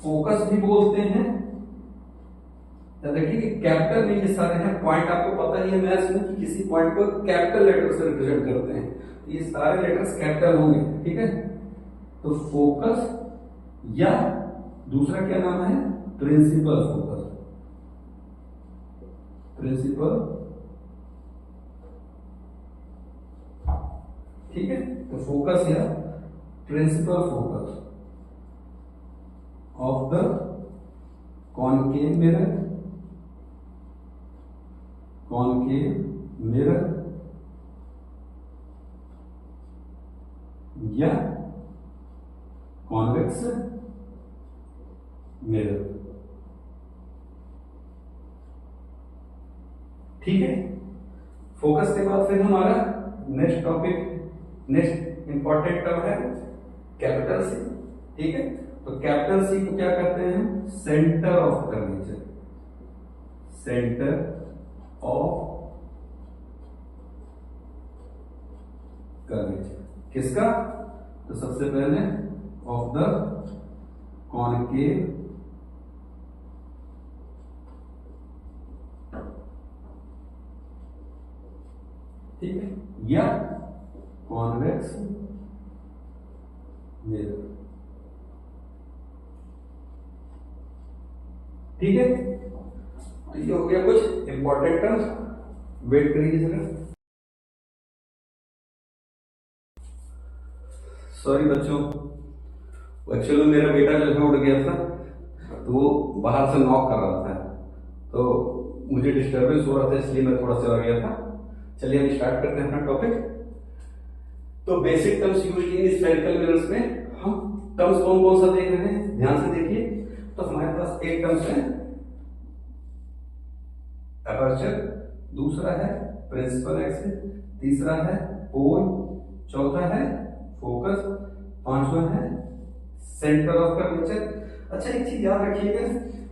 फोकस भी बोलते हैं। देखिए कैपिटल में ये सारे हैं पॉइंट, आपको पता ही है मैथ्स में कि किसी पॉइंट को कैपिटल लेटर से रिप्रेजेंट करते हैं। ये सारे लेटर्स कैपिटल होंगे। ठीक है, तो फोकस या दूसरा क्या नाम है? Principal focus, principal. ठीक है, तो फोकस या principal focus of the concave mirror, concave mirror या कॉन्वेक्स मिरर। ठीक है, फोकस के बाद फिर हमारा next topic, next important term है कैपिटल सी। ठीक है, तो कैपिटल सी को क्या करते हैं? Centre of curvature, centre of curvature किसका? तो सबसे पहले ऑफ द कॉन्केव ठीक है, या कॉन्वेक्स मिरर। ठीक है, तो ये हो गया कुछ इंपॉर्टेंट टर्म्स। वेट करिए जरा। सॉरी बच्चों, एक्चुअली मेरा बेटा जो है उठ गया था, तो वो बाहर से नॉक कर रहा था, तो मुझे डिस्टर्बेंस हो रहा था, इसलिए मैं थोड़ा सा आ गया था। चलिए हम स्टार्ट करते हैं अपना टॉपिक। तो basic terms used in spherical mirrors में हम टर्म्स कौन कौन सा देख रहे हैं? ध्यान से देखिए। तो हमारे पास एक टर्म्स है एपर्चर, दूसरा है प्रिंसिपल एक्सिस, तीसरा है पोल, चौथा है फोकस, पांचवा है सेंटर ऑफ कर्वेचर। अच्छा एक चीज याद रखिएगा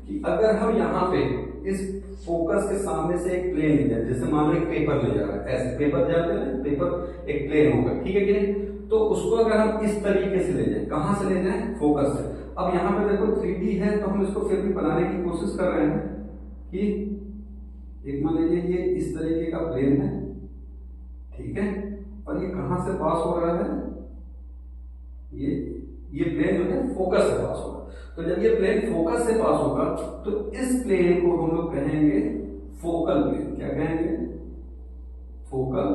कि अगर हम यहाँ पे इस फोकस के सामने से एक प्लेन ले जाए, जैसे मान लो एक पेपर ले जा रहा है, ऐसे पेपर जाते हैं, पेपर एक प्लेन होगा, ठीक है कि नहीं। तो उसको अगर हम इस तरीके से ले जाए, कहां से ले जाए, फोकस से। अब यहाँ पे देखो 3D है, तो हम इसको फिर भी बनाने की कोशिश कर रहे हैं कि एक मान लीजिए ये इस तरीके का प्लेन है, ठीक है, और ये कहां से पास हो रहा है, ये प्लेन जो है फोकस से पास होगा। तो जब ये प्लेन फोकस से पास होगा तो इस प्लेन को हम लोग कहेंगे फोकल प्लेन। क्या कहेंगे, फोकल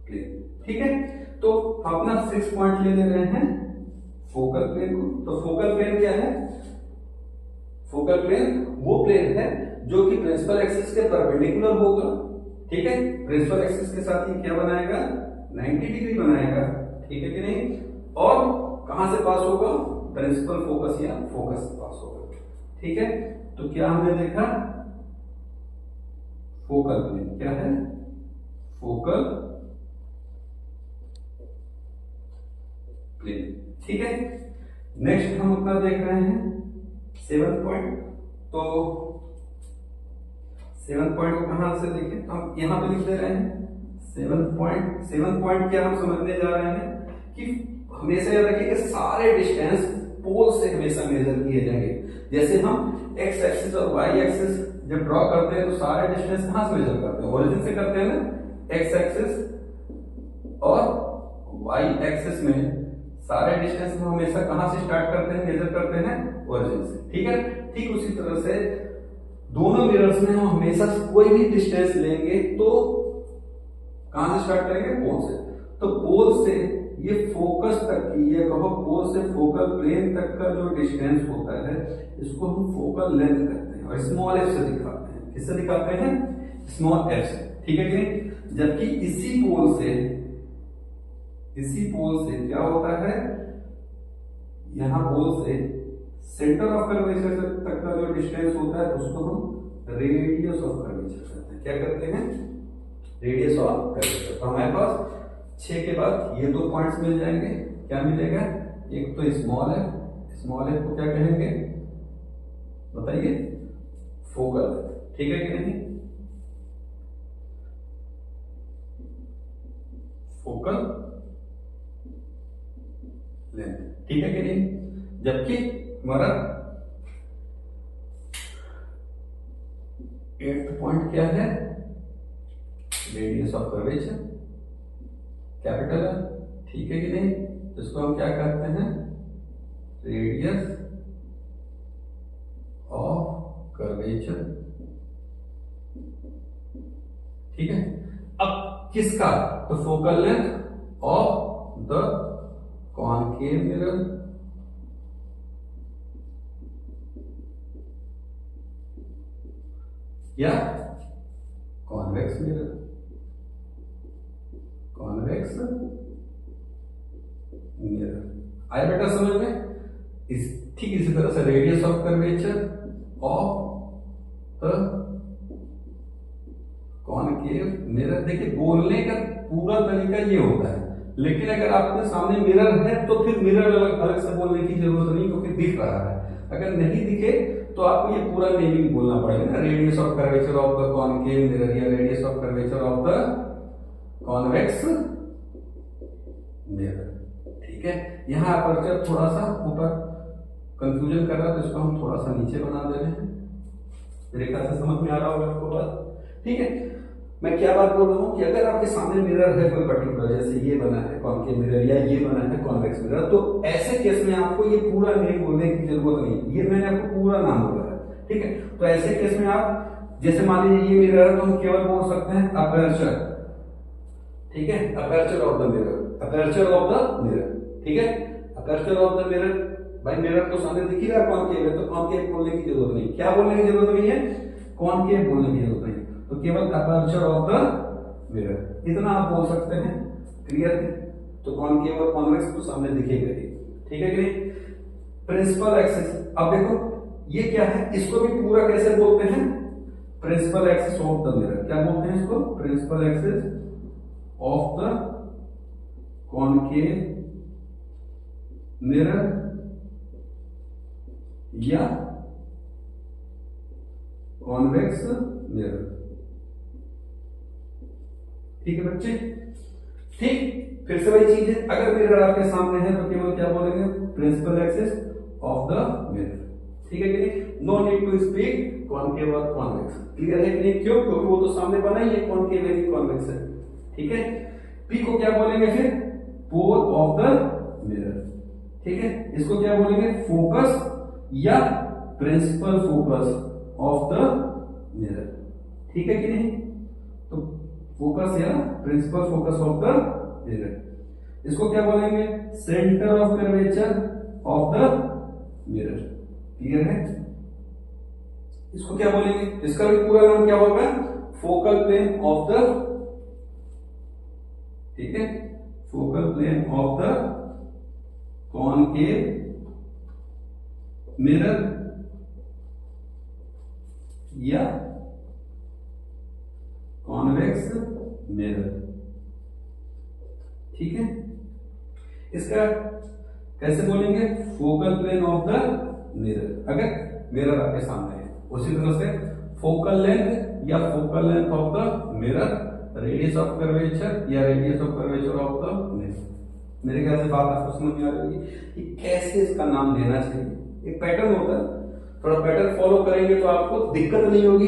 प्लेन, ठीक है। तो अपना 6 पॉइंट ले रहे हैं फोकल प्लेन को। तो फोकल प्लेन क्या है, फोकल प्लेन वो प्लेन है जो कि प्रिंसिपल एक्सिस के परपेंडिकुलर होगा, ठीक है। प्रिंसिपल एक्सिस के साथ ही क्या बनाएगा, 90 डिग्री बनाएगा, ठीक है कि नहीं। और कहां से पास होगा, प्रिंसिपल फोकस या फोकस से पास होगा, ठीक है। तो क्या हमने देखा, फोकल प्लेन क्या है, फोकल प्लेन, ठीक है। नेक्स्ट हम अपना देख रहे हैं 7th पॉइंट। तो 7th पॉइंट को कहां से देखें, तो हम यहां पे लिख दे रहे हैं 7th पॉइंट। 7th पॉइंट क्या हम समझने जा रहे हैं कि हमेशा याद रखिए कि सारे डिस्टेंस पोल से हमेशा मेजर किए जाएंगे। जैसे हम एक्स एक्सिस और वाई एक्सिस जब ड्रॉ करते हैं तो सारे डिस्टेंस कहां से मेजर करते हैं, ओरिजिन से करते हैं ना। एक्स एक्सिस और वाई एक्सिस में सारे डिस्टेंस हम हमेशा कहां से स्टार्ट करते हैं, मेजर करते हैं ओरिजिन से, ठीक है। ठीक उसी तरह से दोनों मिरर्स में हम हमेशा कोई भी डिस्टेंस लेंगे तो कहां से स्टार्ट करेंगे, पोल से। तो पोल से ये फोकस तक की, ये कहो पोल से फोकल प्लेन तक का जो डिस्टेंस होता है इसको हम फोकल लेंथ कहते हैं और स्मॉल एफ से दिखाते हैं। किससे दिखाते हैं, स्मॉल एफ से, ठीक है कि नहीं। जबकि इसी पोल से क्या होता है, यहां पोल से सेंटर ऑफ कर्वेचर तक का जो डिस्टेंस होता है उसको हम रेडियस ऑफ कर्वेचर कहते हैं। क्या करते हैं, रेडियस ऑफ कर्वेचर। तो हमारे पास 6 के बाद ये 2 पॉइंट्स मिल जाएंगे। क्या मिलेगा, एक तो स्मॉल एफ को क्या कहेंगे बताइए, फोकल, ठीक है कि नहीं, फोकल लेंथ, ठीक है कि नहीं। जबकि हमारा 8th पॉइंट क्या है, रेडियस ऑफ कर्वेचर, कैपिटल है, ठीक है कि नहीं। इसको हम क्या कहते हैं, रेडियस ऑफ कर्वेचर, ठीक है। अब किसका, तो focal length of the concave mirror या कॉन्वेक्स मिरर, कॉन्वेक्स मिरर। आया बेटा समझ में। ठीक इसी तरह से radius of curvature of the concave mirror. देखिए बोलने का पूरा तरीका ये होता है, लेकिन अगर आपके सामने मिरर है तो फिर मिरर अलग अलग से बोलने की जरूरत नहीं, क्योंकि दिख रहा है। अगर नहीं दिखे तो आपको ये पूरा नेमिंग बोलना पड़ेगा ना, radius of curvature of the concave mirror या radius of curvature of the convex mirror, ठीक है। यहां अपर्चर थोड़ा सा ऊपर कंफ्यूजन कर रहा है, तो इसको हम थोड़ा सा नीचे बना दे रहे हैं। मेरे ख्याल से समझ में आ रहा होगा आपको बात, ठीक है। मैं क्या बात बोल रहा हूं कि अगर आपके सामने मिरर है कोई पर्टिकुलर, जैसे ये बना है कॉनकेव मिरर या ये बना है कॉन्वेक्स मिरर, तो ऐसे केस में आपको ये पूरा नेम बोलने की जरूरत नहीं, ये मैंने आपको पूरा नाम बोला है, ठीक है। तो ऐसे केस में आप जैसे मान लीजिए ये मिरर है तो हम केवल बोल सकते हैं अपर्चर, ठीक है, aperture of the mirror, aperture of the mirror, ठीक है, अपर्चर ऑफ द मिरर। भाई मिरर तो सामने दिख ही रहा है कॉनकेव है, तो कॉनकेव बोलने की जरूरत नहीं। क्या बोलने की जरूरत नहीं है, कॉनकेव बोलने की जरूरत नहीं, तो केवल अपर्चर ऑफ द मिरर इतना आप बोल सकते हैं, क्लियर है। तो कॉनकेव और कॉन्वेक्स तो सामने दिखेगा ही, ठीक है कि नहीं। प्रिंसिपल एक्सिस, अब देखो ये क्या है, इसको भी पूरा कैसे बोलते हैं, principal axis of the mirror. क्या बोलते हैं इसको, principal axis of the concave mirror या कॉन्वेक्स मिरर। ठीक है बच्चे, ठीक। फिर से वही चीज है, अगर मिरर आपके सामने है तो केवल क्या बोलेंगे, principal axis of the mirror. ठीक है कि नहीं, no need to speak concave और कॉन्वेक्स। क्लियर है कि नहीं, क्यों, क्योंकि वो तो सामने बना ही है, कॉनकेव है कि कॉन्वेक्स है। ठीक है, पी को क्या बोलेंगे फिर, पोल ऑफ द मिरर। ठीक है, इसको क्या बोलेंगे, फोकस या principal focus of the mirror. ठीक है कि नहीं, तो फोकस या principal focus of the mirror. इसको क्या बोलेंगे, centre of curvature of the mirror. Clear है, इसको क्या बोलेंगे, इसका भी पूरा नाम क्या होगा, फोकल प्लेन ऑफ द, ठीक है, focal plane of the concave mirror या कॉन्वेक्स मिरर। ठीक है, इसका कैसे बोलेंगे, focal plane of the mirror, अगर मिरर आपके सामने है। उसी तरह से फोकल लेंथ या focal length of the mirror, radius of curvature या radius of curvature of the mirror. मेरे ख्याल से बात आपको समझ में आ रही है कि कैसे इसका नाम लेना चाहिए। एक पैटर्न होता है, थोड़ा पैटर्न फॉलो करेंगे तो आपको दिक्कत नहीं होगी,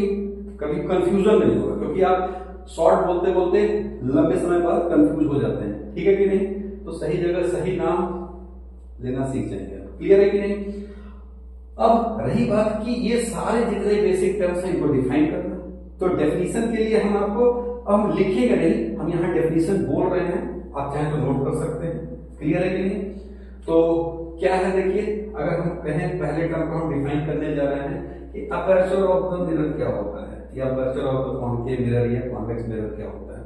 कभी कंफ्यूजन नहीं होगा, क्योंकि आप शॉर्ट बोलते बोलते लंबे समय बाद कंफ्यूज हो जाते हैं। ठीक है कि नहीं, तो सही जगह सही नाम लेना सीख जाएंगे। क्लियर है कि नहीं। अब रही बात कि ये सारे जितने बेसिक टर्म्स हैं इनको डिफाइन करना, तो डेफिनेशन के लिए हम आपको, हम लिखेंगे नहीं, हम यहाँ डेफिनेशन बोल रहे हैं, आप चाहें तो नोट कर सकते हैं। क्लियर है कि नहीं, तो क्या है देखिए, अगर हम कहें पहले टर्म को हम डिफाइन करने जा रहे हैं कि अपर्चर ऑफ द मिरर क्या होता है, या aperture of the concave mirror या कॉन्वेक्स मिरर क्या होता है।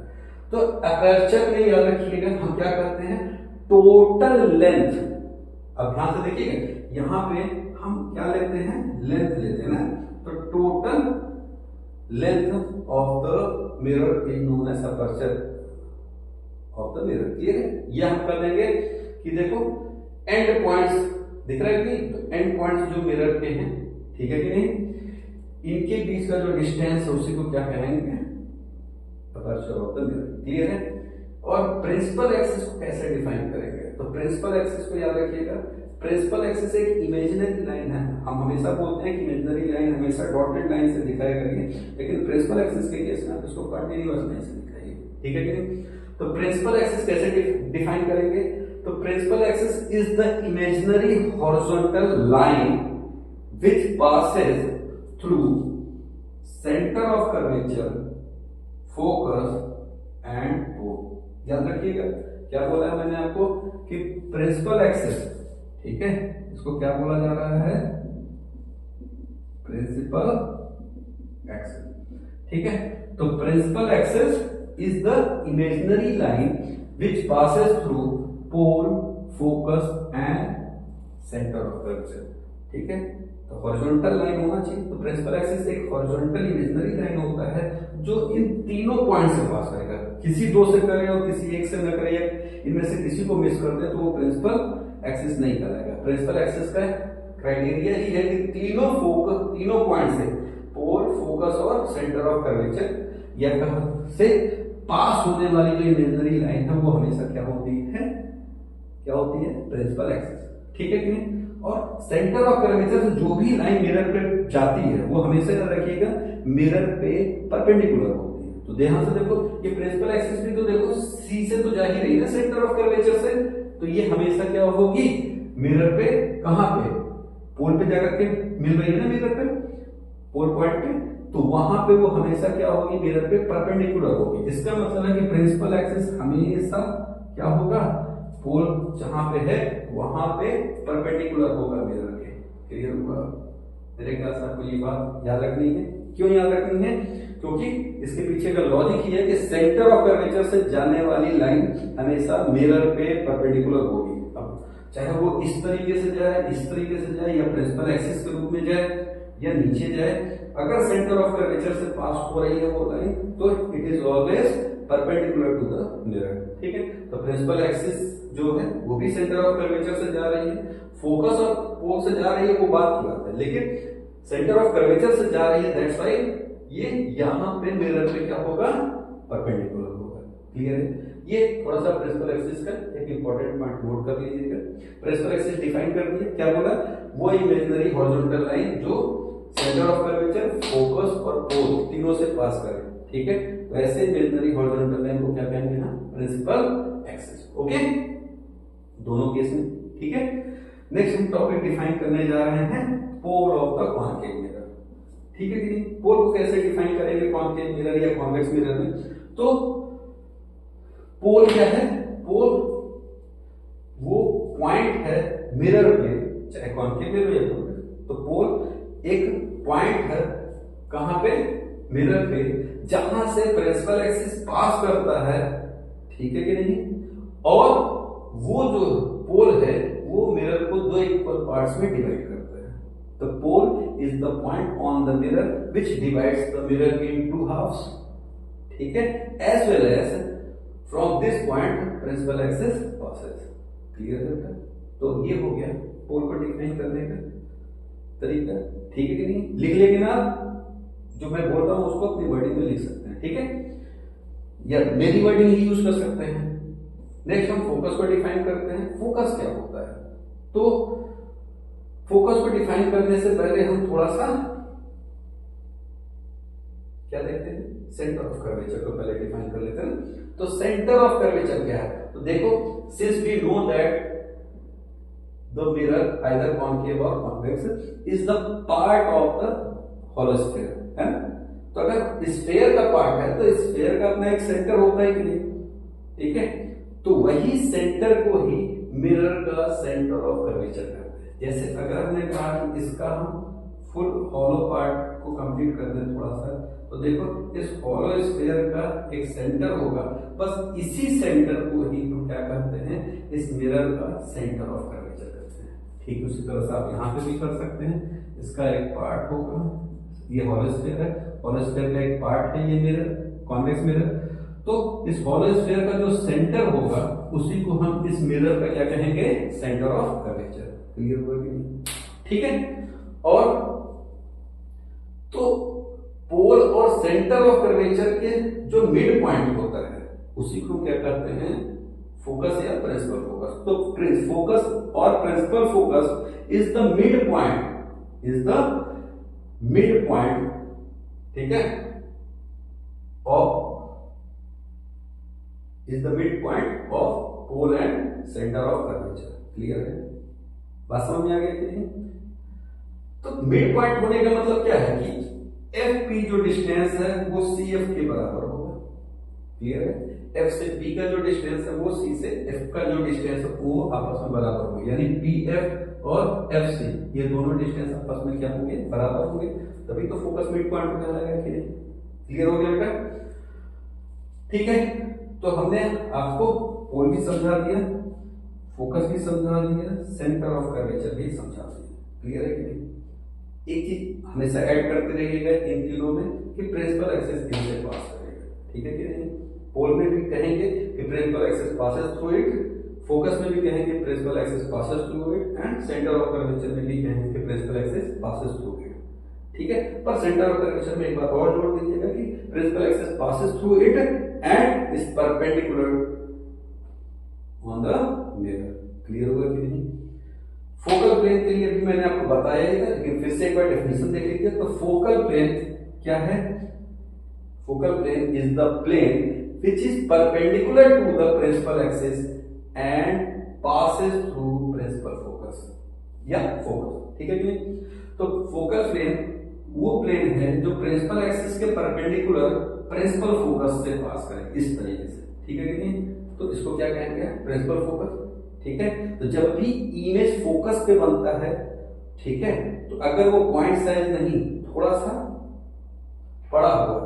तो अपर्चर में याद रखिएगा हम क्या करते हैं, टोटल लेंथ। अब ध्यान से देखिएगा, यहां पे हम क्या लेते हैं, लेंथ लेते हैं ना, तो total length of the mirror is known as aperture of the mirror. Clear है, ये हम कर देंगे कि देखो एंड पॉइंट्स दिख रहा है कि नहीं, तो एंड पॉइंट्स जो मिरर के हैं, ठीक है कि नहीं, इनके बीच का जो डिस्टेंस है उसी को क्या कहेंगे, aperture of the mirror. Clear है, और प्रिंसिपल एक्सिस को कैसे डिफाइन करेंगे, तो प्रिंसिपल एक्सिस को याद रखिएगा, प्रिंसिपल एक्सिस एक इमेजिनरी लाइन है। हम हमेशा बोलते हैं कि इमेजिनरी लाइन हमेशा डॉटेड लाइन से दिखाया करिए, लेकिन प्रिंसिपल एक्सिस के केस में आप इसको कंटिन्यूअस लाइन से दिखाइए। ठीक है कि नहीं, तो प्रिंसिपल एक्सिस कैसे डिफाइन करेंगे, तो principal axis is the imaginary horizontal line which passes through centre of curvature, focus and pole. याद रखिएगा क्या बोला है मैंने आपको कि प्रिंसिपल एक्सिस, ठीक है, इसको क्या बोला जा रहा है, प्रिंसिपल एक्सिस। ठीक है, तो principal axis is the imaginary line which passes through pole, focus and centre of curvature. ठीक है, तो हॉरिजॉन्टल लाइन होना चाहिए, तो प्रिंसिपल एक्सिस एक हॉरिजॉन्टल इमेजिनरी लाइन होता है जो इन तीनों पॉइंट से पास करेगा, किसी दो से करे और किसी एक से न करे, इनमें से किसी को मिस कर दे तो वो प्रिंसिपल एक्सिस नहीं कराएगा। प्रिंसिपल एक्सिस का क्राइटेरिया ही है कि तीनों पॉइंट से पोल, फोकस और सेंटर ऑफ कर्वेचर या से पास होने वाली जो इमेजिनरी लाइन है वो हमेशा क्या होती है, प्रिंसिपल एक्सिस। ठीक है कि नहीं, और सेंटर ऑफ कर्वेचर से जो भी लाइन मिरर पे जाती है वो हमेशा याद रखिएगा मिरर पे परपेंडिकुलर होती है। तो ध्यान से देखो, ये प्रिंसिपल एक्सिस भी तो देखो सी से तो जा ही रही है ना सेंटर ऑफ कर्वेचर से, तो ये हमेशा क्या होगी, मिरर पे, कहां पे, पोल पे जाकर के मिल रही है ना मिरर पे, पोल पॉइंट पे, तो वहां पे वो हमेशा क्या होगी, मिरर पे परपेंडिकुलर होगी। इसका मतलब है कि प्रिंसिपल एक्सिस हमेशा क्या होगा, पोल जहां पे है वहां पे परपेंडिकुलर होगा मिरर के। क्लियर हुआ, मेरे ख्याल से आपको ये बात याद रखनी है। क्यों याद रखनी है, क्योंकि इसके पीछे का लॉजिक ये है कि सेंटर ऑफ कर्वेचर से जाने वाली लाइन हमेशा मिरर पे परपेंडिकुलर होगी। अब चाहे वो इस तरीके से जाए, इस तरीके से जाए, या प्रिंसिपल एक्सिस के रूप में जाए या नीचे जाए, अगर सेंटर ऑफ कर्वेचर से पास हो रही है वो लाइन तो it is always perpendicular to the mirror. ठीक है, तो प्रिंसिपल एक्सिस जो है वो भी सेंटर ऑफ कर्वेचर से जा रही है, फोकस और पोल से जा रही है, वो बात की बात है, लेकिन सेंटर ऑफ कर्वेचर से जा रही है, दैट्स व्हाई ये यहां पे मिरर पे क्या होगा, परपेंडिकुलर होगा। क्लियर है? ये थोड़ा सा प्रिंसिपल एक्सिस का एक इंपॉर्टेंट पॉइंट नोट कर लीजिएगा। प्रिंसिपल एक्सिस डिफाइन कर दिया, क्या बोला, वो इमेजिनरी हॉरिजॉन्टल लाइन जो सेंटर ऑफ कर्वेचर, फोकस और पोल तीनों से पास करे, ठीक है, वैसे इमेजिनरी हॉरिजॉन्टल लाइन को क्या कहेंगे ना, प्रिंसिपल एक्सिस। ओके, दोनों केस में, ठीक है। नेक्स्ट हम टॉपिक डिफाइन करने जा रहे हैं pole of the concave mirror, ठीक है कि नहीं। पोल को कैसे डिफाइन करेंगे कॉन्केव मिरर या कॉन्वेक्स मिरर में, तो पोल क्या है, पोल वो पॉइंट है मिरर पे, चाहे कॉन्केव मिरर या कॉन्वेक्स, तो पोल एक पॉइंट है कहां पे, मिरर पे, जहां से प्रिंसिपल एक्सिस पास करता है, ठीक है कि नहीं। और वो जो पोल है वो मिरर को दो इक्वल पार्ट्स में डिवाइड करता है। The pole is the point on the mirror which divides the mirror into halves, ठीक है, as well as from this point principal axis passes. Clear है बेटा? तो ये हो गया पोल को डिफाइन करने का तरीका, ठीक है कि नहीं। लिख लेंगे ना, जो मैं बोल रहा हूं उसको अपनी वर्डिंग में लिख सकते हैं, ठीक है, या मेरी वर्डिंग ही यूज कर सकते हैं। नेक्स्ट हम फोकस को डिफाइन करते हैं। फोकस क्या होता है, तो फोकस को डिफाइन करने से पहले हम थोड़ा सा क्या देखते हैं, सेंटर ऑफ कर्वेचर को पहले डिफाइन कर लेते हैं। तो सेंटर ऑफ कर्वेचर क्या है, तो देखो, since we know that the mirror either concave और convex is the part of the hollow sphere, है ना। तो अगर स्फीयर का पार्ट है तो स्फीयर का अपना एक सेंटर होता है कि नहीं, ठीक है, तो वही सेंटर को ही मिरर का सेंटर ऑफ कर्वेचर करते हैं। जैसे अगर हमने कहा कि इसका हम फुल हॉलो पार्ट को कंप्लीट कर दें थोड़ा सा, तो देखो इस हॉलो स्फीयर का एक सेंटर होगा, बस इसी सेंटर को ही हम क्या करते हैं, इस मिरर का सेंटर ऑफ कर्वेचर करते हैं। ठीक उसी तरह से आप यहाँ पे भी कर सकते हैं, इसका एक पार्ट होगा, ये हॉलो स्फीयर है, हॉलो स्फीयर का एक पार्ट है ये मिरर, कॉन्वेक्स मिरर, तो इस हॉलो स्फीयर का जो सेंटर होगा उसी को हम इस मिरर का क्या कहेंगे, सेंटर ऑफ कर्वेचर। क्लियर हुआ कि नहीं, ठीक है। और तो पोल और सेंटर ऑफ कर्वेचर के जो मिड पॉइंट होता है उसी को क्या करते हैं, फोकस या प्रिंसिपल फोकस। तो फोकस और principal focus is the mid point, is the mid point, ठीक है, of is the mid point of pole and centre of curvature. Clear है, बात समझ में आ गया कि नहीं। तो मिड पॉइंट होने का मतलब क्या है कि एफ पी जो डिस्टेंस है वो सी एफ के बराबर होगा। क्लियर है, एफ से पी का जो डिस्टेंस है वो सी से एफ का जो डिस्टेंस है वो आपस में बराबर होंगे, यानी पी एफ और एफ सी ये दोनों डिस्टेंस आपस में क्या होंगे, बराबर होंगे, तभी तो फोकस मिड पॉइंट कहलाएगा कि नहीं। क्लियर हो गया बेटा, ठीक है। तो हमने आपको पोल भी समझा दिया, फोकस भी समझा दिया, सेंटर ऑफ कर्वेचर भी समझा दिया। क्लियर है कि नहीं। एक चीज हमेशा ऐड करते रहिएगा इन तीनों में कि प्रिंसिपल एक्सिस इनसे पास करेगा, ठीक है कि नहीं। पोल में भी कहेंगे कि principal axis passes through it, focus में भी कहेंगे principal axis passes through it, and centre of curvature में भी कहेंगे कि principal axis passes through it, ठीक है। पर सेंटर ऑफ कर्वेचर में एक बात और जोड़ दीजिएगा कि principal axis passes through it and is perpendicular on the mirror. Clear होगा कि नहीं। फोकल प्लेन के लिए भी मैंने आपको बताया ही था, लेकिन फिर से एक बार डेफिनेशन देख लीजिए। तो फोकल प्लेन क्या है, focal plane is the plane which is perpendicular to the principal axis and passes through principal focus या focus, ठीक है कि नहीं। तो फोकल प्लेन वो प्लेन है जो प्रिंसिपल एक्सिस के परपेंडिकुलर प्रिंसिपल फोकस से पास करे, इस तरीके से, ठीक है कि नहीं। तो इसको क्या कहेंगे, प्रिंसिपल फोकस, ठीक है। तो जब भी इमेज फोकस पे बनता है, ठीक है, तो अगर वो पॉइंट साइज नहीं थोड़ा सा बड़ा हुआ,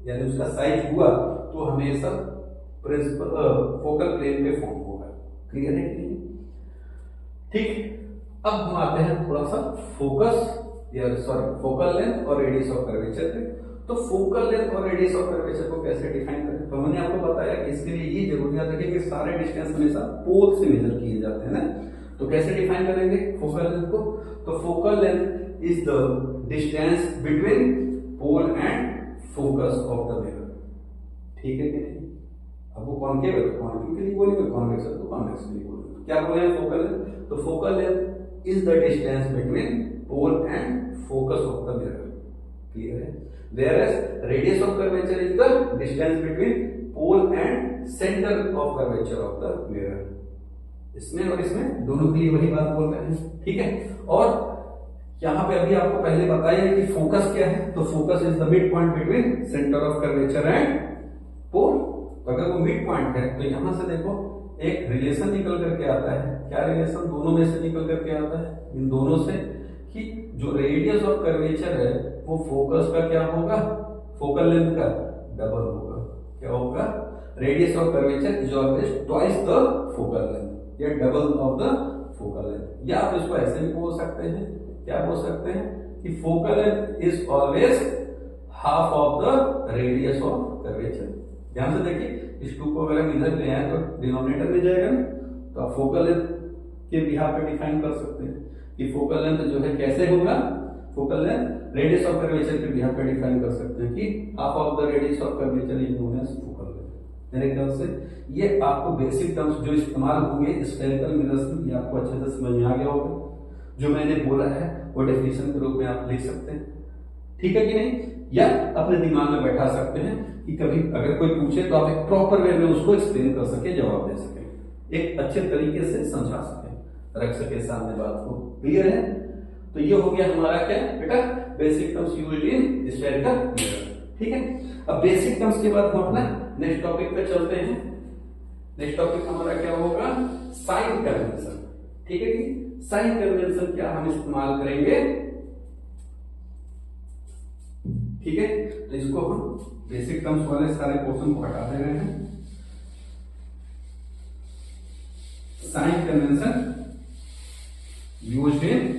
यानी उसका साइज हुआ, तो हमेशा प्रिंसिपल फोकल प्लेन पे फॉर्म होगा। क्लियर है कि नहीं, ठीक। अब हम आते हैं थोड़ा सा फोकस या सॉरी फोकल लेंथ और रेडियस ऑफ कर्वेचर पे। तो फोकल लेंथ और रेडियस ऑफ कर्वेचर को कैसे डिफाइन करें, तो मैंने आपको बताया कि इसके लिए ये जरूरी याद रखिए कि सारे डिस्टेंस हमेशा पोल से मेजर किए जाते हैं ना। तो कैसे डिफाइन करेंगे फोकल लेंथ को, तो focal length is the distance between pole and focus of the mirror. ठीक है कि नहीं? अब वो कॉन्केव है तो कॉन्केव के लिए बोलेंगे, कॉन्वेक्स है तो कॉन्वेक्स के लिए बोलेंगे। क्या बोले हैं? Focal length. तो focal length is the distance between pole and focus of the mirror. Clear है? Whereas radius of curvature is the distance between pole and center of curvature of the mirror। इसमें और इसमें दोनों के लिए वही बात बोल रहे हैं। ठीक है? और यहां पे अभी आपको पहले बताया कि फोकस क्या है, तो focus is the mid point between centre of curvature and pole. तो अगर वो मिड पॉइंट है तो यहां से देखो एक रिलेशन निकल करके आता है। क्या रिलेशन? दोनों में से निकल करके आता है, इन दोनों से, कि जो रेडियस ऑफ कर्वेचर है वो फोकस का क्या होगा? फोकल लेंथ का डबल होगा। क्या होगा? Radius of curvature is always twice the focal length, या double of the focal length. या आप इसको ऐसे भी बोल सकते हैं, क्या बोल सकते हैं कि focal length is always half of the radius of curvature. ध्यान से देखिए, इस 2 को अगर हम इधर ले आए तो डिनोमिनेटर में जाएगा ना, तो आप फोकल लेंथ के बिहाफ पे डिफाइन कर सकते हैं कि फोकल लेंथ जो है कैसे होगा। Focal length radius of curvature के बिहाफ पे डिफाइन कर सकते हैं कि half of the radius of curvature is known as focal length. मेरे ख्याल से ये आपको बेसिक टर्म्स जो इस्तेमाल होंगे स्फेरिकल मिरर्स में, ये आपको अच्छे से समझ में आ गया होगा। जो मैंने बोला है वो डेफिनेशन के रूप में आप लिख सकते हैं। ठीक है कि नहीं? या अपने दिमाग में बैठा सकते हैं कि कभी अगर कोई पूछे तो आप एक प्रॉपर वे में उसको एक्सप्लेन कर सके, जवाब दे सके, एक अच्छे तरीके से समझा सके, रख सके सामने बात को। क्लियर है? तो ये हो गया हमारा क्या बेटा? Basic terms used in spherical mirror. ठीक है? अब बेसिक टर्म्स के बाद हम अपना नेक्स्ट टॉपिक पे चलते हैं। नेक्स्ट टॉपिक हमारा क्या होगा? Sign convention. ठीक है कि साइन कन्वेंशन क्या हम इस्तेमाल करेंगे? ठीक है? तो इसको हम बेसिक टर्म्स वाले सारे पोर्शन को हटा दे रहे हैं। Sign convention used in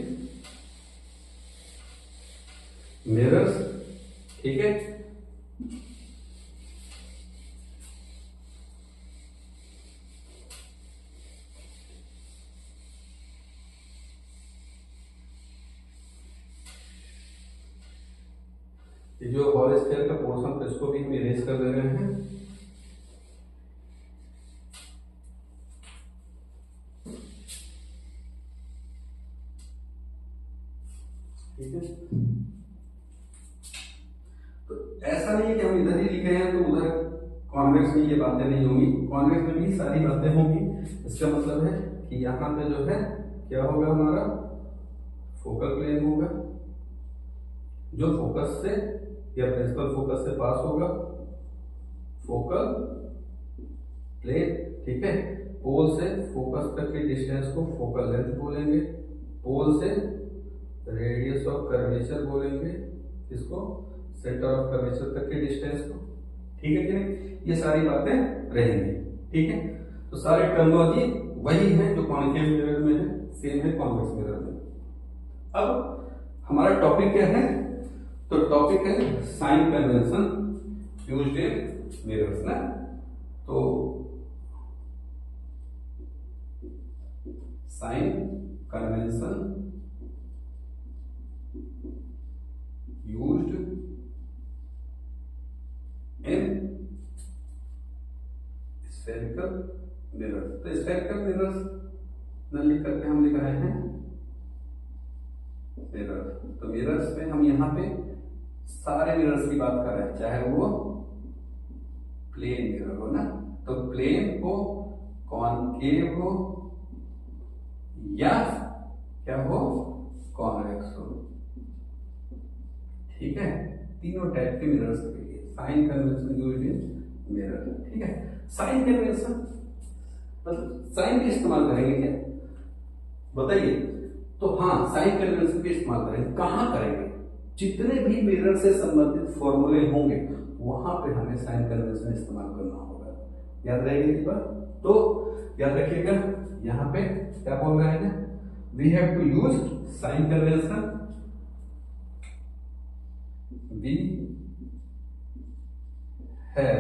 mirrors. ठीक है? ये जो हॉल स्फीयर का पोर्शन था इसको भी हम इरेज कर दे रहे हैं। ठीक है? तो ऐसा नहीं है कि हम इधर ही लिखे हैं तो उधर कॉन्वेक्स में ये बातें नहीं होंगी, कॉन्वेक्स में भी सारी बातें होंगी। इसका मतलब है कि यहां पे जो है क्या होगा? हमारा फोकल प्लेन होगा जो फोकस से या प्रिंसिपल फोकस से पास होगा, फोकल प्लेन। ठीक है? पोल से फोकस तक के डिस्टेंस को फोकल लेंथ बोलेंगे, पोल से रेडियस ऑफ कर्वेचर बोलेंगे, इसको सेंटर ऑफ कर्वेचर तक के डिस्टेंस को। ठीक है कि नहीं? ये सारी बातें रहेंगी। ठीक है? तो सारे टर्मिनोलॉजी वही है जो कॉन्केव मिरर में है, सेम है कॉन्वेक्स मिरर में। अब हमारा टॉपिक क्या है? तो टॉपिक है sign convention used in mirrors ना। तो sign convention used in spherical mirrors. तो स्फेरिकल मिरर्स न लिख करके हम लिख रहे हैं मिरर। तो मिरर्स में हम यहां पे सारे मिरर्स की बात कर रहे हैं, चाहे वो प्लेन मिरर हो ना, तो प्लेन हो, कॉनकेव हो, या क्या हो? कॉन्वेक्स हो। ठीक है? तीनों टाइप के मिरर्स के लिए sign convention used in mirror. ठीक है? साइन कन्वेंशन मतलब साइन भी इस्तेमाल करेंगे क्या? बताइए। तो हाँ, साइन कन्वेंशन भी इस्तेमाल करेंगे। कहां करेंगे? जितने भी मिरर से संबंधित फॉर्मूले होंगे वहां पे हमें साइन कन्वेंशन इस्तेमाल करना होगा। याद रहेगी इस बात? तो याद रखिएगा, यहां पे क्या बोल रहे हैं? We have to use sign convention. We have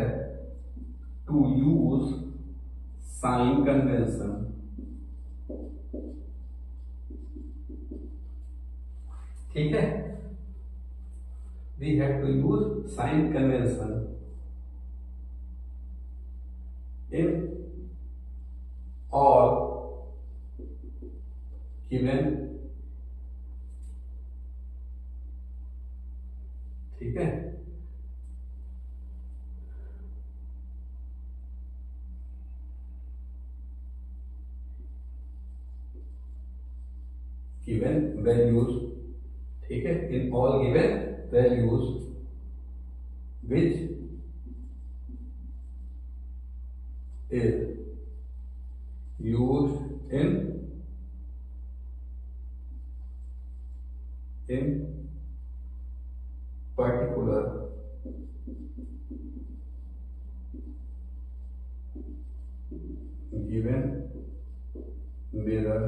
to use sign convention ठीक है? we have to use sign convention in all given, ठीक है। गिवन वैल्यूज, ठीक है, in all given values which is used in particular given mirror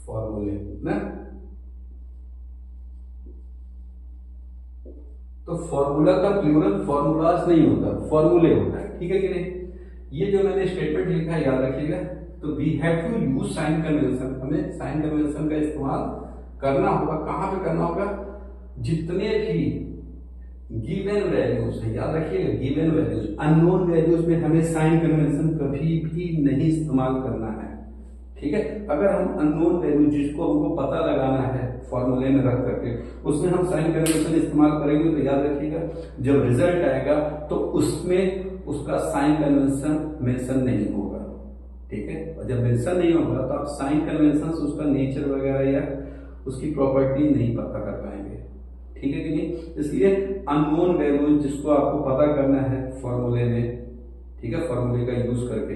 फॉर्मूले ना। तो फॉर्मूला का प्लूरल फॉर्मूलाज नहीं होता, फॉर्मूले होता है, ठीक है कि नहीं। ये जो मैंने स्टेटमेंट लिखा है याद रखिएगा। तो we have to use sign convention, हमें साइन कन्वेंशन का इस्तेमाल करना होगा। कहां पे करना होगा? जितने भी गिवन वैल्यूज है, याद रखिएगा, गिवन वैल्यूज, अननोन वैल्यूज में हमें साइन कन्वेंशन कभी भी नहीं इस्तेमाल करना है, ठीक है। अगर हम अननोन वैल्यू जिसको हमको पता लगाना है फॉर्मूले में रख करके, उसमें हम साइन कन्वेंशन इस्तेमाल करेंगे तो याद रखिएगा जब रिजल्ट आएगा तो उसमें उसका साइन कन्वेंशन मेंशन नहीं होगा, ठीक है। और जब मेंशन नहीं होगा तो आप साइन कन्वेंशन से उसका नेचर वगैरह या उसकी प्रॉपर्टी नहीं पता कर पाएंगे, ठीक है कि नहीं। इसलिए अननोन वैल्यूज जिसको आपको पता करना है फॉर्मूले में, ठीक है, फॉर्मूले का यूज करके,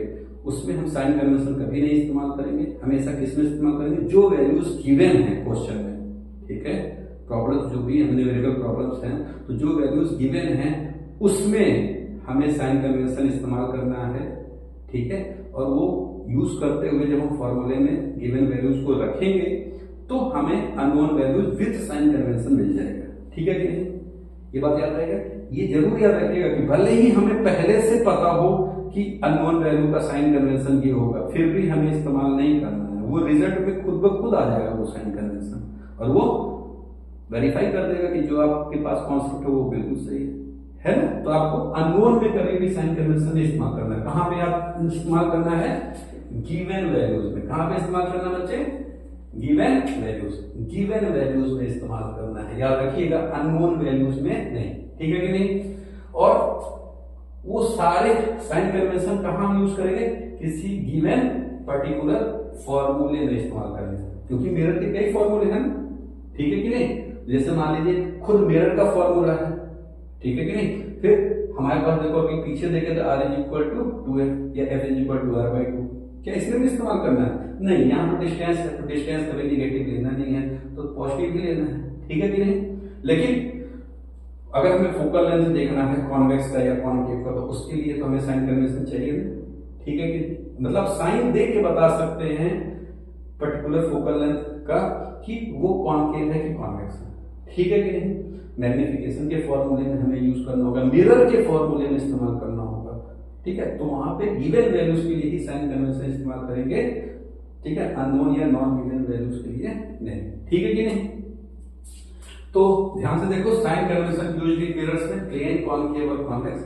उसमें हम साइन कन्वेंशन कभी नहीं इस्तेमाल करेंगे। हमेशा किसमें इस्तेमाल करेंगे? जो वैल्यूज गिवन है क्वेश्चन में, ठीक है। प्रॉब्लम जो भी हम न्यूमेरिकल प्रॉब्लम्स हैं, तो जो वैल्यूज गिवन हैं उसमें हमें साइन कन्वेंशन इस्तेमाल करना है, ठीक है। और वो यूज करते हुए जब हम फॉर्मूले में गिवन वैल्यूज को रखेंगे तो हमें unknown values with sign convention मिल जाएगा, ठीक है कि नहीं। ये बात याद रहेगा। ये जरूर याद रखिएगा कि भले ही हमें पहले से पता हो कि अननोन वैल्यू का साइन कन्वेंशन ये होगा, फिर भी हमें इस्तेमाल नहीं करना है। वो रिजल्ट में खुद ब खुद आ जाएगा वो साइन कन्वेंशन, और वो वेरीफाई कर देगा कि जो आपके पास कॉन्सेप्ट है वो बिल्कुल सही है ना। तो आपको अननोन में कभी भी साइन कन्वेंशन नहीं इस्तेमाल करना है। कहां पे आप इस्तेमाल करना है? गिवन वैल्यूज में। कहां पे इस्तेमाल करना बच्चे? गिवन वैल्यूज, गिवन वैल्यूज में इस्तेमाल करना है, याद रखिएगा, अननोन वैल्यूज में नहीं, ठीक है कि नहीं। और वो सारे साइन कन्वेंशन कहां यूज करेंगे? किसी गिवन पर्टिकुलर फॉर्मूले में इस्तेमाल करेंगे, क्योंकि मिरर के कई फॉर्मूले हैं, ठीक है कि नहीं। जैसे मान लीजिए खुद मिरर का फॉर्मूला है, ठीक है कि नहीं। फिर हमारे पास देखो अभी पीछे देखे तो r = 2f या f = r/2, क्या इसमें भी इस्तेमाल करना है? नहीं, यहाँ पर डिस्टेंस है तो डिस्टेंस कभी निगेटिव लेना नहीं है, तो पॉजिटिव ही लेना है, ठीक है कि नहीं। लेकिन अगर हमें फोकल लेंथ देखना है कॉन्वेक्स का या कॉनकेव का, तो उसके लिए तो हमें साइन कन्वेंशन चाहिए, ठीक है कि मतलब साइन देख के बता सकते हैं पर्टिकुलर फोकल लेंथ का कि वो कॉनकेव है कि कॉन्वेक्स है, ठीक है कि नहीं। मैग्निफिकेशन के फॉर्मूले में हमें यूज करना होगा, मिरर के फॉर्मूले में इस्तेमाल करना होगा, ठीक है। तो वहां पे गिवन वैल्यूज के लिए ही साइन कन्वेंशन इस्तेमाल करेंगे, ठीक है, अननोन या नॉन गिवन वैल्यूज के लिए नहीं, ठीक है कि नहीं। तो ध्यान से देखो, sign convention used in mirrors में प्लेन, कॉनकेव और कॉन्वेक्स।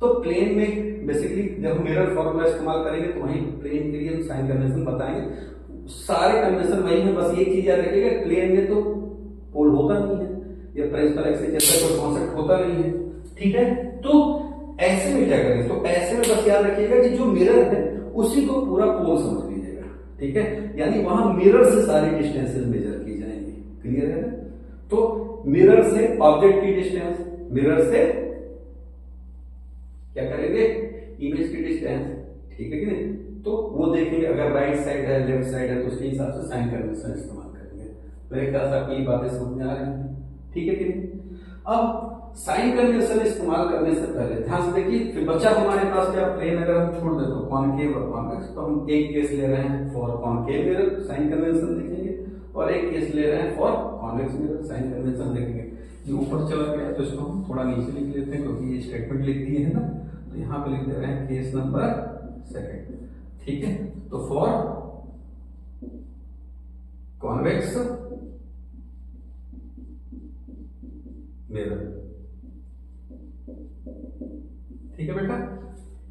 तो प्लेन में बेसिकली जब मिरर फॉर्मूला इस्तेमाल करेंगे तो वहीं प्लेन के लिए हम साइन कन्वेंशन बताएंगे। सारे कन्वेंशन वही है, बस एक चीज याद रखिएगा, प्लेन में तो पोल होता नहीं है या प्रिंसिपल एक्सिस जैसा कोई कॉन्सेप्ट होता नहीं है, ठीक है। तो ऐसे में क्या करेंगे? तो ऐसे में बस याद रखिएगा कि जो मिरर है उसी को पूरा पोल समझ लीजिएगा, ठीक है। यानी वहां मिरर से सारी डिस्टेंसेस मेजर की जाएंगी, क्लियर है ना। तो मिरर से ऑब्जेक्ट की डिस्टेंस, मिरर से क्या करेंगे? इमेज की डिस्टेंस, ठीक है कि नहीं। तो वो देखेंगे, अगर राइट साइड है लेफ्ट साइड है तो उसके हिसाब से साइन कन्वेंशन इस्तेमाल करेंगे। मेरे ख्याल से आपको ये बातें समझ में आ रही हैं, ठीक है कि नहीं। अब साइन कन्वेंशन इस्तेमाल करने से पहले ध्यान से देखिए, फिर बच्चा हमारे पास क्या, प्लेन अगर हम छोड़ दे तो कॉनकेव और कॉन्वेक्स, तो हम एक केस ले रहे हैं for concave mirror sign convention देखेंगे, और एक केस ले रहे हैं for convex mirror sign convention देखेंगे। ये ऊपर चला गया तो इसको हम थोड़ा नीचे लिख लेते हैं, क्योंकि ये स्टेटमेंट लिख दी है ना, तो यहाँ पे लिख दे रहे हैं केस नंबर 2, ठीक है। तो फॉर कॉन्वेक्स मिरर। ठीक है बेटा,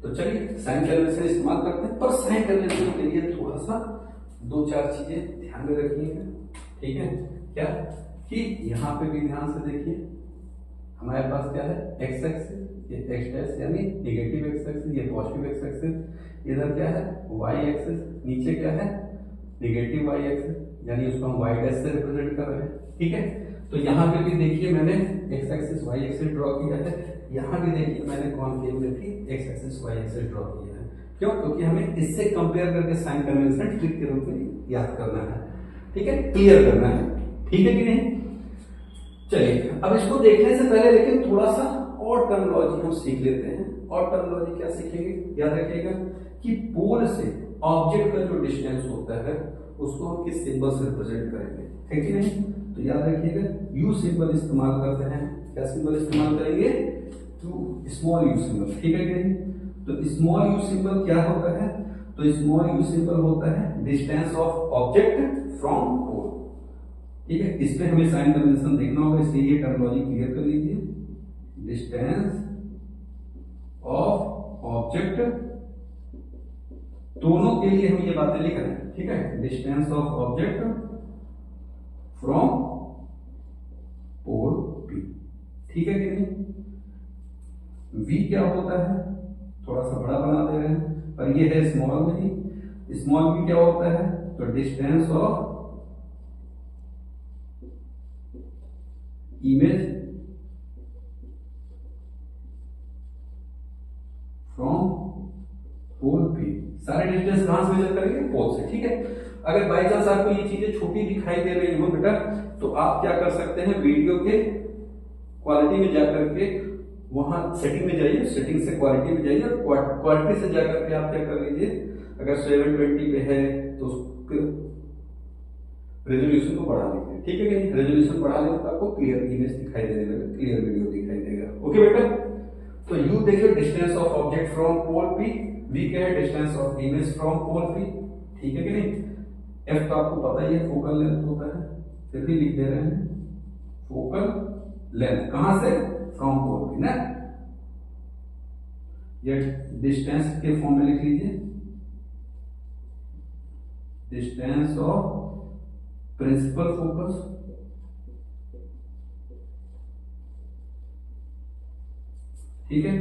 तो चलिए साइन कन्वेंशन इस्तेमाल करते हैं, पर साइन कन्वेंशन के लिए थोड़ा सा दो चार चीजें ध्यान में रखिएगा। ठीक है, क्या कि यहाँ पे भी ध्यान से देखिए, हमारे पास क्या है एक्स एक्सिस, ये एक्स डैश यानी नेगेटिव एक्स एक्सिस, ये पॉजिटिव एक्स एक्सिस, इधर क्या है वाई एक्सिस, नीचे क्या है नेगेटिव वाई एक्सिस यानी उसको हम वाई डैश से रिप्रेजेंट कर रहे हैं। ठीक है, तो यहाँ पे भी देखिए मैंने X axis Y axis draw किया है, यहाँ भी देखिए मैंने कॉनकेव में भी X axis Y axis draw किया है। क्यों? क्योंकि हमें इससे कंपेयर करके साइन कन्वेंशन ट्रिक के रूप में याद करना है। ठीक है, क्लियर करना है। ठीक है कि नहीं? चलिए अब इसको देखने से पहले लेकिन थोड़ा सा और टर्मिनोलॉजी हम सीख लेते हैं। और टर्मिनोलॉजी क्या सीखेंगे, याद रखिएगा कि पोल से ऑब्जेक्ट का जो डिस्टेंस होता है उसको हम किस सिंबल से रिप्रेजेंट करेंगे, है कि नहीं? तो याद रखिएगा यू सिंबल इस्तेमाल करते हैं। क्या सिंबल इस्तेमाल करेंगे? Two small U symbol. ठीक है कि नहीं? तो स्मॉल यू सिंबल क्या होता है? तो स्मॉल यू सिंबल होता है distance of object from pole. ठीक है, इस पे हमें साइन कन्वेंशन देखना होगा, इसलिए ये टर्मिनोलॉजी क्लियर कर लीजिए। डिस्टेंस ऑफ ऑब्जेक्ट, दोनों के लिए हम ये बातें लिख रहे हैं। ठीक है, distance of object from pole P. ठीक है कि नहीं? v क्या होता है, थोड़ा सा बड़ा बना दे रहे हैं, पर ये है स्मॉल में ही। स्मॉल v क्या होता है? तो distance of image from pole P. सारे डिस्टेंस कहां से मेजर करेंगे? पोल से। ठीक है, अगर बाई चांस आपको ये चीजें छोटी दिखाई दे रही हो बेटा, तो आप क्या कर सकते हैं, वीडियो के क्वालिटी में जाकर के वहां सेटिंग में जाइए, सेटिंग से क्वालिटी में जाइए, क्वालिटी से जाकर के आप क्या कर लीजिए, अगर 720 पे है तो उसके रेजोल्यूशन को बढ़ा लीजिए। ठीक है कि नहीं? रेजोल्यूशन बढ़ा लेंगे तो आपको क्लियर इमेज दिखाई देने लगेगा, क्लियर वीडियो दिखाई देगा। ओके बेटा, तो यू देखिए distance of object from pole P, V क्या है distance of image from pole P. ठीक है कि नहीं? एफ तो आपको पता ही है फोकल लेंथ होता है, फिर भी लिख दे रहे हैं फोकल लेंथ, कहां से? फ्रॉम पोल पी ना। ये डिस्टेंस के फॉर्म में लिख लीजिए, डिस्टेंस ऑफ प्रिंसिपल फोकस ठीक है,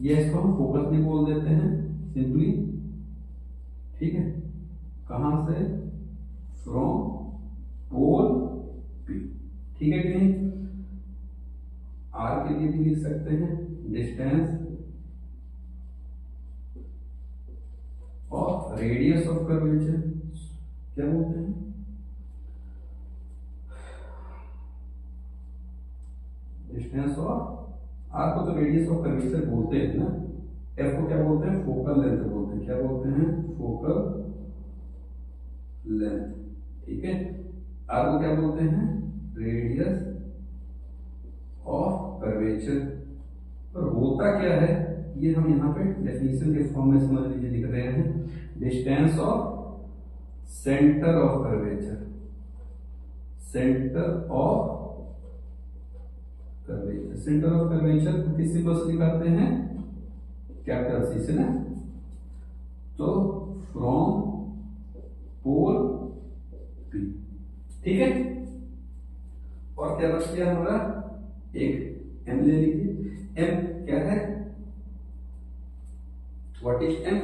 ये इसको हम फोकस भी बोल देते हैं सिंपली। ठीक है, कहां से? From pole P. ठीक है कि नहीं? आर के लिए भी लिख सकते हैं डिस्टेंस और रेडियस ऑफ कर्वेचर, क्या बोलते हैं? डिस्टेंस ऑफ, आर को तो रेडियस ऑफ कर्वेचर बोलते हैं ना, एफ को क्या बोलते हैं? फोकल लेंथ बोलते हैं। क्या बोलते हैं? Focal length. ठीक है, आर को क्या बोलते हैं? Radius of curvature. पर होता क्या है ये हम यहाँ पे डेफिनेशन के फॉर्म में समझ लीजिए, लिख रहे हैं distance of centre of curvature, centre of curvature. Centre of curvature को किस सिंबल से दिखाते हैं? कैपिटल सी से ना। तो फ्रॉम पोल पी। ठीक है, और क्या बच गया हमारा? एक एम ले लीजिए। एम क्या है? What is M?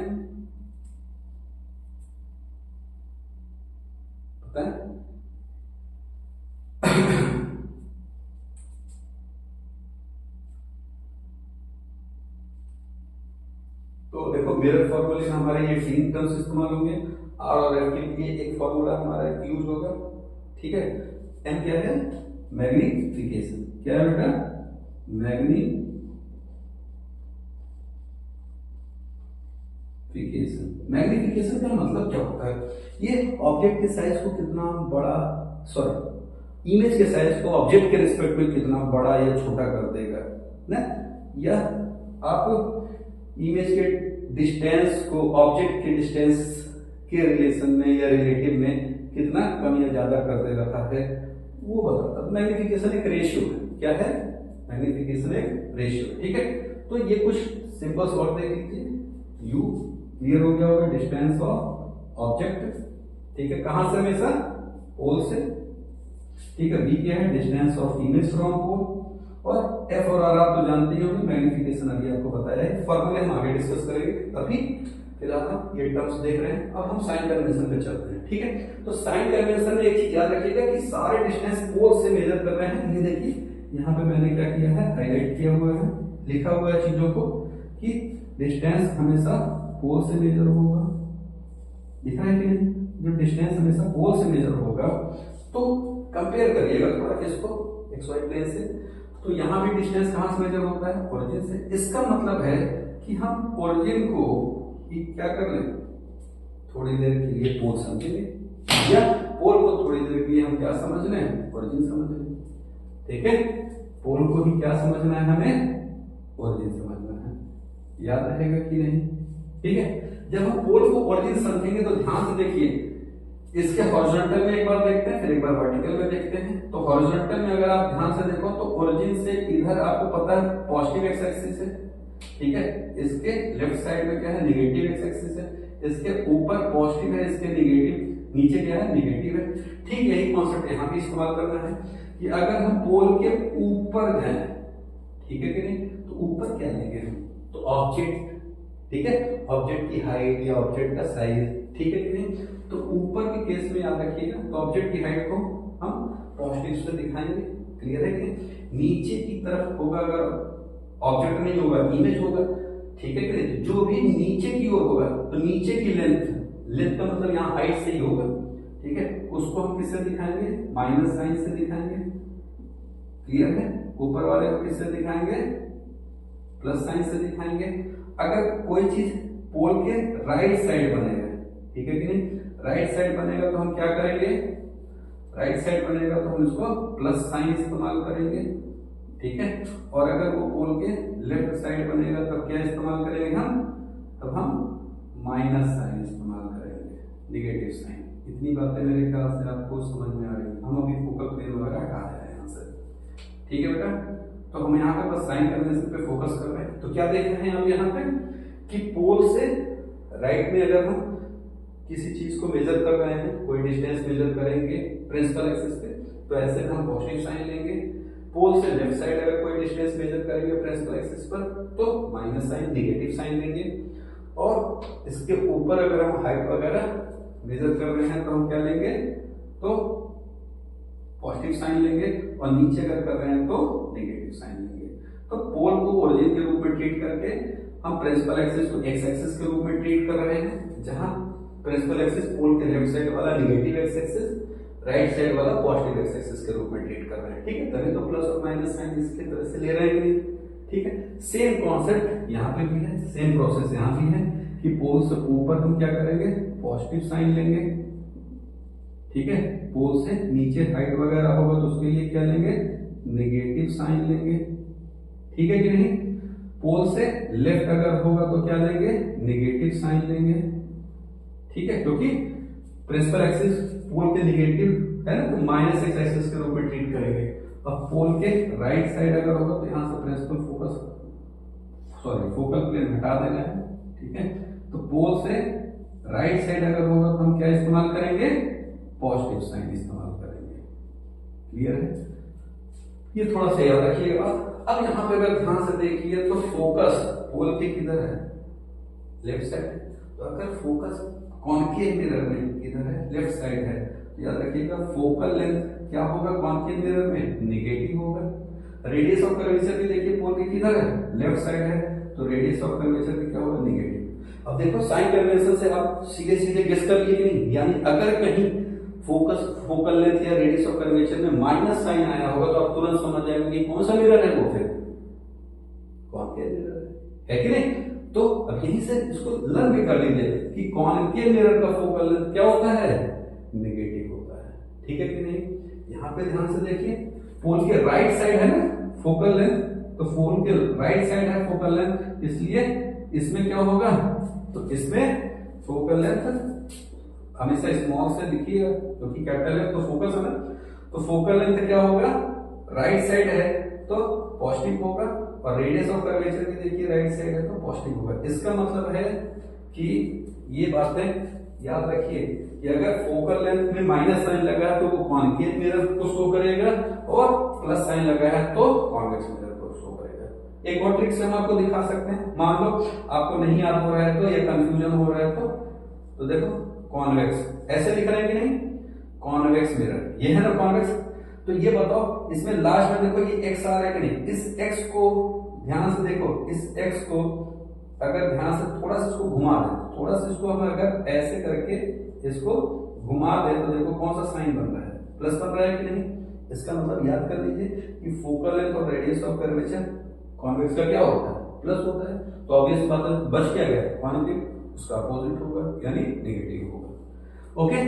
पता है? तो देखो मिरर फॉर्मूले में हमारे ये तीन टर्म्स इस्तेमाल होंगे। आर और एफ के लिए एक फॉर्मूला हमारा यूज होगा। ठीक है, एम क्या है? मैग्निफिकेशन। क्या है बेटा? मैग्निफिकेशन का मतलब क्या होता है? ये ऑब्जेक्ट के साइज को कितना बड़ा, सॉरी इमेज के साइज को ऑब्जेक्ट के रिस्पेक्ट में कितना बड़ा या छोटा कर देगा ना, या आप इमेज के डिस्टेंस को ऑब्जेक्ट के डिस्टेंस के रिलेशन में या रिलेटिव में कितना कम या ज्यादा कर दे रहा है वो बताता है। मैग्निफिकेशन एक रेशियो है। क्या है? मैग्निफिकेशन एक रेशियो, ठीक है। तो ये कुछ सिंबल्स और देख लीजिए, यू क्लियर हो गया होगा, डिस्टेंस ऑफ ऑब्जेक्ट, ठीक है, कहां से, हमेशा पोल से, ठीक है। वी क्या है, distance of image from pole, और एफ और आर आप तो जानते ही होंगे, मैग्निफिकेशन अभी आपको बताया है, फॉर्मूले हम आगे डिस्कस करेंगे। अभी फिलहाल हम ये टर्म्स देख रहे हैं। अब हम साइन कन्वेंशन पे चलते हैं, ठीक है। तो साइन कन्वेंशन में एक चीज याद रखिएगा कि सारे डिस्टेंस पोल से मेजर कर रहे हैं। ये देखिए यहाँ पे मैंने क्या किया है, हाईलाइट किया हुआ है, लिखा हुआ है चीजों को कि डिस्टेंस हमेशा पोल से मेजर होगा, दिख रहा है कि नहीं। जब डिस्टेंस हमेशा पोल से मेजर होगा तो कंपेयर करिएगा थोड़ा इसको XY प्लेन से। तो यहाँ भी डिस्टेंस कहां से मेजर होता है, ओरिजिन से। इसका मतलब है कि हम ओरिजिन को क्या कर लें, थोड़ी देर के लिए पोल समझेंगे, या पोल को थोड़ी देर के लिए हम क्या समझ लें, ओरिजिन समझ लें, ठीक है। पोल को भी क्या समझना है, हमें ओरिजिन समझना है, याद रहेगा कि नहीं, ठीक है। जब हम पोल को ओरिजिन समझेंगे तो ध्यान से देखिए, इसके हॉरिजॉन्टल में एक बार देखते हैं, फिर एक बार वर्टिकल में देखते हैं। तो हॉरिजॉन्टल में अगर आप ध्यान से देखो तो ओरिजिन से इधर आपको पता है पॉजिटिव एक्स एक्सिस है, ठीक है। इसके लेफ्ट साइड में क्या है, नेगेटिव एक्स एक्सिस है। इसके ऊपर पॉजिटिव है, इसके नेगेटिव, नीचे क्या है, नेगेटिव है। ठीक यही कॉन्सेप्ट यहाँ भी इस्तेमाल करना है कि अगर हम पोल के ऊपर जाएं, ठीक है कि नहीं, तो ऊपर क्या लेंगे हम, तो ऑब्जेक्ट, ठीक है, ऑब्जेक्ट की हाइट या ऑब्जेक्ट का साइज, ठीक है कि नहीं। तो ऊपर के केस में याद रखिएगा, तो ऑब्जेक्ट की हाइट को हम पॉजिटिव से दिखाएंगे, क्लियर है कि नीचे की तरफ होगा, अगर ऑब्जेक्ट नहीं होगा इमेज होगा, ठीक है कि नहीं। जो भी नीचे की ओर होगा तो नीचे की लेंथ, लेंथ का मतलब यहाँ हाइट से ही होगा, ठीक है, उसको हम किससे दिखाएंगे, माइनस साइन से दिखाएंगे, क्लियर है। ऊपर वाले को किससे दिखाएंगे, प्लस साइन से दिखाएंगे। अगर कोई चीज पोल के राइट साइड बनेगा, ठीक है कि नहीं, राइट साइड बनेगा तो हम क्या करेंगे, राइट साइड बनेगा तो हम इसको प्लस साइन इस्तेमाल करेंगे, ठीक है। और अगर वो पोल के लेफ्ट साइड बनेगा तब क्या इस्तेमाल करेंगे हम, तब हम माइनस साइन इस्तेमाल करेंगे, निगेटिव साइन। इतनी बातें मेरे ख्याल से आपको समझ में आ रही है। हम अभी फोकल प्लेन वगैरह हटा रहे हैं यहाँ से, ठीक है बेटा। तो हम यहाँ पे बस साइन कन्वेंशन पे फोकस कर रहे हैं। तो क्या देख रहे हैं हम यहाँ पे कि पोल से राइट में अगर हम किसी चीज को मेजर कर रहे हैं, कोई डिस्टेंस मेजर करेंगे प्रिंसिपल एक्सिस पे, तो ऐसे में हम पॉजिटिव साइन लेंगे। पोल से लेफ्ट साइड अगर कोई डिस्टेंस मेजर करेंगे प्रिंसिपल एक्सिस पर, तो माइनस साइन, नेगेटिव साइन लेंगे। और इसके ऊपर अगर हम हाइट वगैरह मेजर कर रहे हैं तो हम क्या लेंगे, तो पॉजिटिव साइन लेंगे, और नीचे अगर कर रहे हैं तो नेगेटिव साइन लेंगे। तो पोल को ओरिजिन के रूप में ट्रीट करके हम प्रिंसिपल एक्सिस को एक्स एक्सिस के रूप में ट्रीट कर रहे हैं, जहां प्रिंसिपल एक्सिस पोल के लेफ्ट साइड वाला negative x axis, right side वाला पॉजिटिव एक्स एक्सिस के रूप में ट्रीट कर रहे हैं, ठीक है। तभी तो प्लस और माइनस साइन इसके तरह से ले रहे हैं, ठीक है। सेम कॉन्सेप्ट यहाँ पे भी है, सेम प्रोसेस यहाँ भी है कि पोल से ऊपर हम क्या करेंगे, पॉजिटिव साइन लेंगे, ठीक है। पोल से नीचे हाइट वगैरह होगा तो उसके लिए क्या लेंगे, नेगेटिव साइन लेंगे, ठीक है कि नहीं। पोल से लेफ्ट अगर होगा तो क्या लेंगे, नेगेटिव साइन लेंगे, ठीक है, क्योंकि प्रिंसिपल एक्सिस पोल के नेगेटिव है ना, तो माइनस एक्स एक्सिस के रूप में ट्रीट करेंगे। अब पोल के राइट साइड अगर होगा तो यहां से प्रिंसिपल फोकल प्लेन हटा देना है, ठीक है। तो पोल से राइट साइड अगर होगा तो हम क्या इस्तेमाल करेंगे, पॉजिटिव साइन इस्तेमाल करेंगे, क्लियर है। ये थोड़ा सा याद रखिएगा। अब यहाँ पे अगर ध्यान से देखिए तो फोकस पोल के किधर है, लेफ्ट साइड। तो अगर फोकस कॉन्केव मिरर में किधर है, लेफ्ट साइड है, तो याद रखिएगा फोकल लेंथ क्या होगा कॉन्केव मिरर में, नेगेटिव होगा। रेडियस ऑफ कर्वेचर भी देखिए पोल के किधर है, लेफ्ट साइड है, तो रेडियस ऑफ कर्वेचर भी क्या होगा, नेगेटिव। अब देखो साइन कन्वेंशन से आप सीधे सीधे गेस कर लिए नहीं, यानी अगर कहीं फोकस फोकल लेंथ या रेडियस ऑफ कर्वेचर में माइनस साइन आया होगा तो आप तुरंत समझ जाएंगे कि कौन सा मिरर है वो, फिर कॉन्केव मिरर है कि नहीं। तो अब यहीं से इसको लर्न भी कर लीजिए कि कॉन्केव मिरर का फोकल लेंथ क्या होता है, नेगेटिव होता है, ठीक है कि नहीं। यहाँ पे ध्यान से देखिए पोल के राइट साइड है ना फोकल लेंथ, तो पोल के राइट साइड है फोकल लेंथ, इसलिए इसमें क्या होगा, तो इसमें फोकल लेंथ हमेशा स्मॉल से लिखिएगा क्योंकि कैपिटल है तो फोकस है ना। तो फोकल लेंथ क्या होगा, राइट साइड है तो पॉजिटिव होगा, और रेडियस ऑफ कर्वेचर भी देखिए राइट साइड है तो पॉजिटिव होगा। इसका मतलब है कि ये बातें याद रखिए कि अगर फोकल लेंथ में माइनस साइन लगा है तो वो कॉनकेव मिरर को शो करेगा, और प्लस साइन लगा है तो कॉन्वेक्स मिरर को शो करेगा। एक और ट्रिक से हम आपको दिखा सकते हैं, मान लो आपको नहीं याद हो रहा है तो, या कंफ्यूजन हो रहा है तो देखो कॉन्वेक्स ऐसे लिख रहे हैं कि नहीं, कॉन्वेक्स मिरर, ये है ना कॉन्वेक्स। तो ये बताओ इसमें लास्ट में देखो ये एक्स आ रहा है कि नहीं, इस एक्स को ध्यान से देखो, इस एक्स को अगर ध्यान से थोड़ा सा इसको घुमा दे, थोड़ा सा इसको हम अगर ऐसे करके इसको घुमा दे तो देखो कौन सा साइन बन रहा है, प्लस बन रहा है कि नहीं। इसका मतलब याद कर लीजिए कि फोकल लेंथ और रेडियस ऑफ कर्वेचर कॉन्वेक्स का क्या होता है, प्लस होता है। तो ऑब्वियस बात है बच क्या गया, कॉन्केव, उसका अपोजिट होगा यानी नेगेटिव होगा। ओके,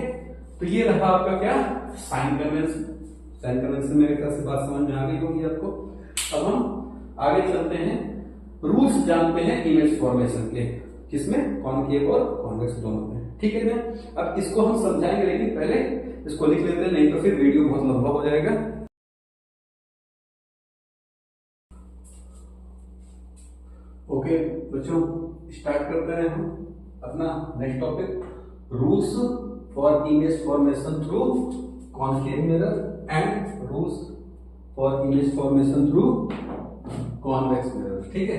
तो ये रहा आपका क्या, साइन कन्वेंशन। साइन कन्वेंशन मेरे ख्याल से बात समझ में आ गई होगी आपको। अब हम आगे चलते हैं, रूल्स जानते हैं इमेज फॉर्मेशन के, किसमें, कॉनकेव और कॉन्वेक्स दोनों में, ठीक है ना। अब इसको हम समझाएंगे, लेकिन पहले इसको लिख लेते हैं, नहीं तो फिर वीडियो बहुत लंबा हो जाएगा। ओके बच्चों, स्टार्ट करते हैं हम अपना next topic, rules for image formation through concave mirror and rules for image formation through convex mirror. ठीक है,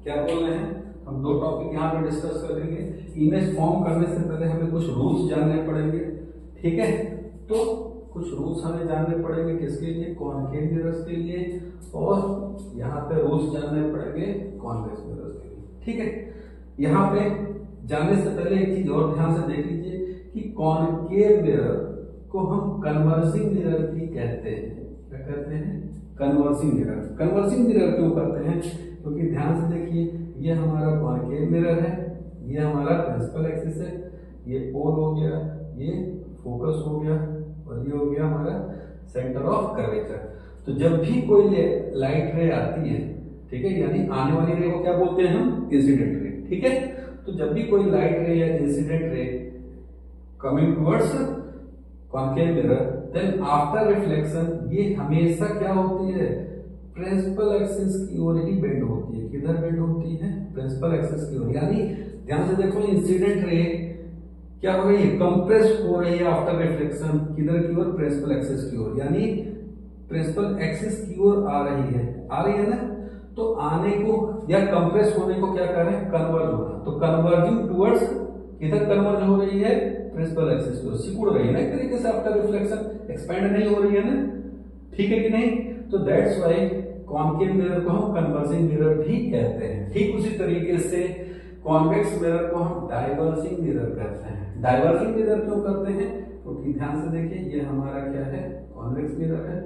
क्या बोल रहे हैं हम, दो टॉपिक यहाँ पे डिस्कस करेंगे। इमेज फॉर्म करने से पहले हमें कुछ रूल्स जानने पड़ेंगे, ठीक है। तो कुछ रूल्स हमें जानने पड़ेंगे किसके लिए, कॉनकेव मिरर्स के लिए, और यहाँ पे रूल्स जानने पड़ेंगे कॉन्वेक्स मिरर्स के लिए, ठीक है। यहाँ पे जाने से पहले एक चीज और ध्यान से देख लीजिए कि कॉनकेव मिरर को हम कन्वर्जिंग मिरर भी कहते हैं। क्या कहते हैं, कन्वर्जिंग मिरर। कन्वर्जिंग मिरर क्यों करते हैं, क्योंकि ध्यान से देखिए ये हमारा कॉनकेव मिरर है, ये हमारा प्रिंसिपल एक्सिस है, ये पोल हो गया, ये फोकस हो गया, और ये हो गया हमारा सेंटर ऑफ कर्वेचर। तो जब भी कोई लाइट रे आती है, ठीक है, यानी आने वाली रे को क्या बोलते हैं हम, इंसिडेंट रे, ठीक है। तो जब भी कोई लाइट रे या incident ray coming towards concave mirror, then after reflection ये हमेशा क्या होती है, प्रिंसिपल एक्सिस की ओर ही बेंड होती है। किधर बेंड होती है, प्रिंसिपल एक्सिस की ओर। यानी ध्यान से देखो, इंसिडेंट रे क्या हो रही है, कंप्रेस हो रही है आफ्टर रिफ्लेक्शन, किधर की ओर, प्रिंसिपल एक्सिस की ओर, यानी प्रिंसिपल एक्सिस की ओर आ रही है ना। तो आने को या कंप्रेस होने को क्या कह रहे हैं, कन्वर्ज होना। तो कन्वर्जिंग टुवर्ड्स, किधर कन्वर्ज हो रही है, प्रिंसिपल एक्सिस की ओर, सिकुड़ रही है ना एक तरीके से आफ्टर रिफ्लेक्शन, एक्सपेंड नहीं हो रही है ना, ठीक है कि नहीं। तो दैट्स व्हाई कॉनकेव मिरर को हम कन्वर्जिंग मिरर भी कहते हैं। ठीक उसी तरीके से कॉन्वेक्स मिरर को हम डाइवर्जिंग मिरर कहते हैं। डाइवर्जिंग मिरर क्यों करते हैं, क्योंकि ध्यान से देखिए ये हमारा क्या है, कॉन्वेक्स मिरर है।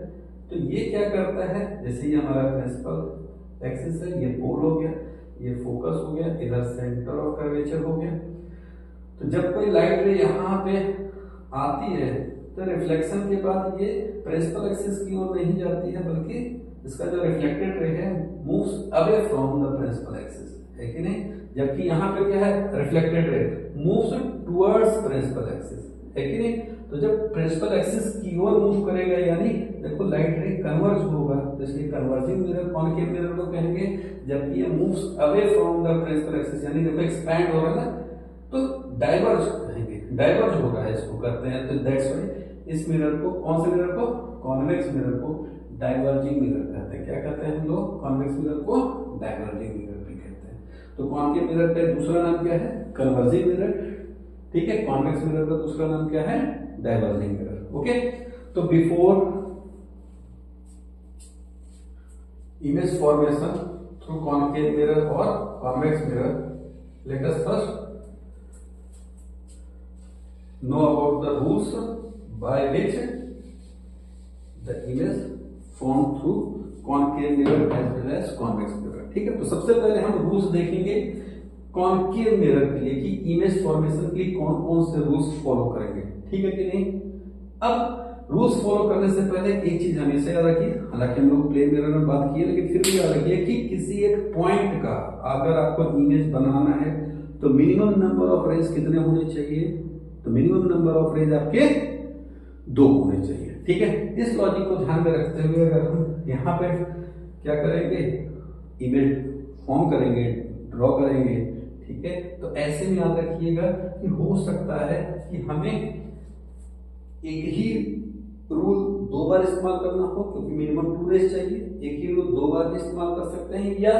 तो ये क्या करता है, जैसे ये हमारा प्रिंसिपल एक्सिस है, ये पोल हो गया, ये फोकस हो गया, इधर सेंटर ऑफ कर्वेचर हो गया। तो जब कोई लाइट रे यहाँ पे आती है तो रिफ्लेक्शन के बाद ये प्रिंसिपल एक्सिस की ओर नहीं जाती है, बल्कि इसका जो रिफ्लेक्टेड रे है moves away from the principal axis, है कि नहीं। जबकि यहाँ पे क्या है, reflected ray moves towards principal axis, है कि नहीं। तो जब प्रिंसिपल एक्सिस की ओर मूव करेगा, यानी देखो लाइट रे कन्वर्ज होगा, तो इसलिए कन्वर्जिंग मिरर कॉनकेव मिरर को कहेंगे। जबकि ये moves away from the principal axis, यानी देखो एक्सपैंड हो रहा है ना, तो डाइवर्ज कहेंगे, डाइवर्ज होगा इसको करते हैं। तो दैट्स व्हाई इस मिरर को, कौन से मिरर को, कॉन्वेक्स मिरर को डाइवर्जिंग मिरर कहते हैं। क्या कहते हैं हम लोग, कॉन्वेक्स मिरर को डाइवर्जिंग मिरर भी कहते हैं। तो कॉनकेव मिरर का दूसरा नाम क्या है, कन्वर्जिंग मिरर, ठीक है। कॉन्वेक्स मिरर का दूसरा नाम क्या है, डाइवर्जिंग मिरर। ओके, तो before image formation through concave mirror और convex mirror, let us first know about the rules by which the image formed through concave mirror as well as convex mirror, ठीक है। तो सबसे पहले हम रूल्स देखेंगे कॉनकेव मिरर के लिए कि इमेज फॉर्मेशन के लिए कौन कौन से रूल्स फॉलो करेंगे, ठीक है कि नहीं। अब रूल्स फॉलो करने से पहले एक चीज हमेशा याद रखिए, हालांकि हम लोग प्लेन मिरर में बात किए, लेकिन फिर भी याद रखिए कि किसी एक पॉइंट का अगर आपको इमेज बनाना है तो मिनिमम नंबर ऑफ रेज कितने होने चाहिए, तो मिनिमम नंबर ऑफ रेज आपके 2 होने चाहिए, ठीक है। इस लॉजिक को ध्यान में रखते हुए अगर हम यहाँ पे क्या करेंगे, इमेज फॉर्म करेंगे, ड्रॉ करेंगे। ठीक है, तो ऐसे में याद रखिएगा कि हो सकता है कि हमें एक ही रूल 2 बार इस्तेमाल करना हो, क्योंकि मिनिमम 2 रेस चाहिए। एक ही रूल 2 बार भी इस्तेमाल कर सकते हैं या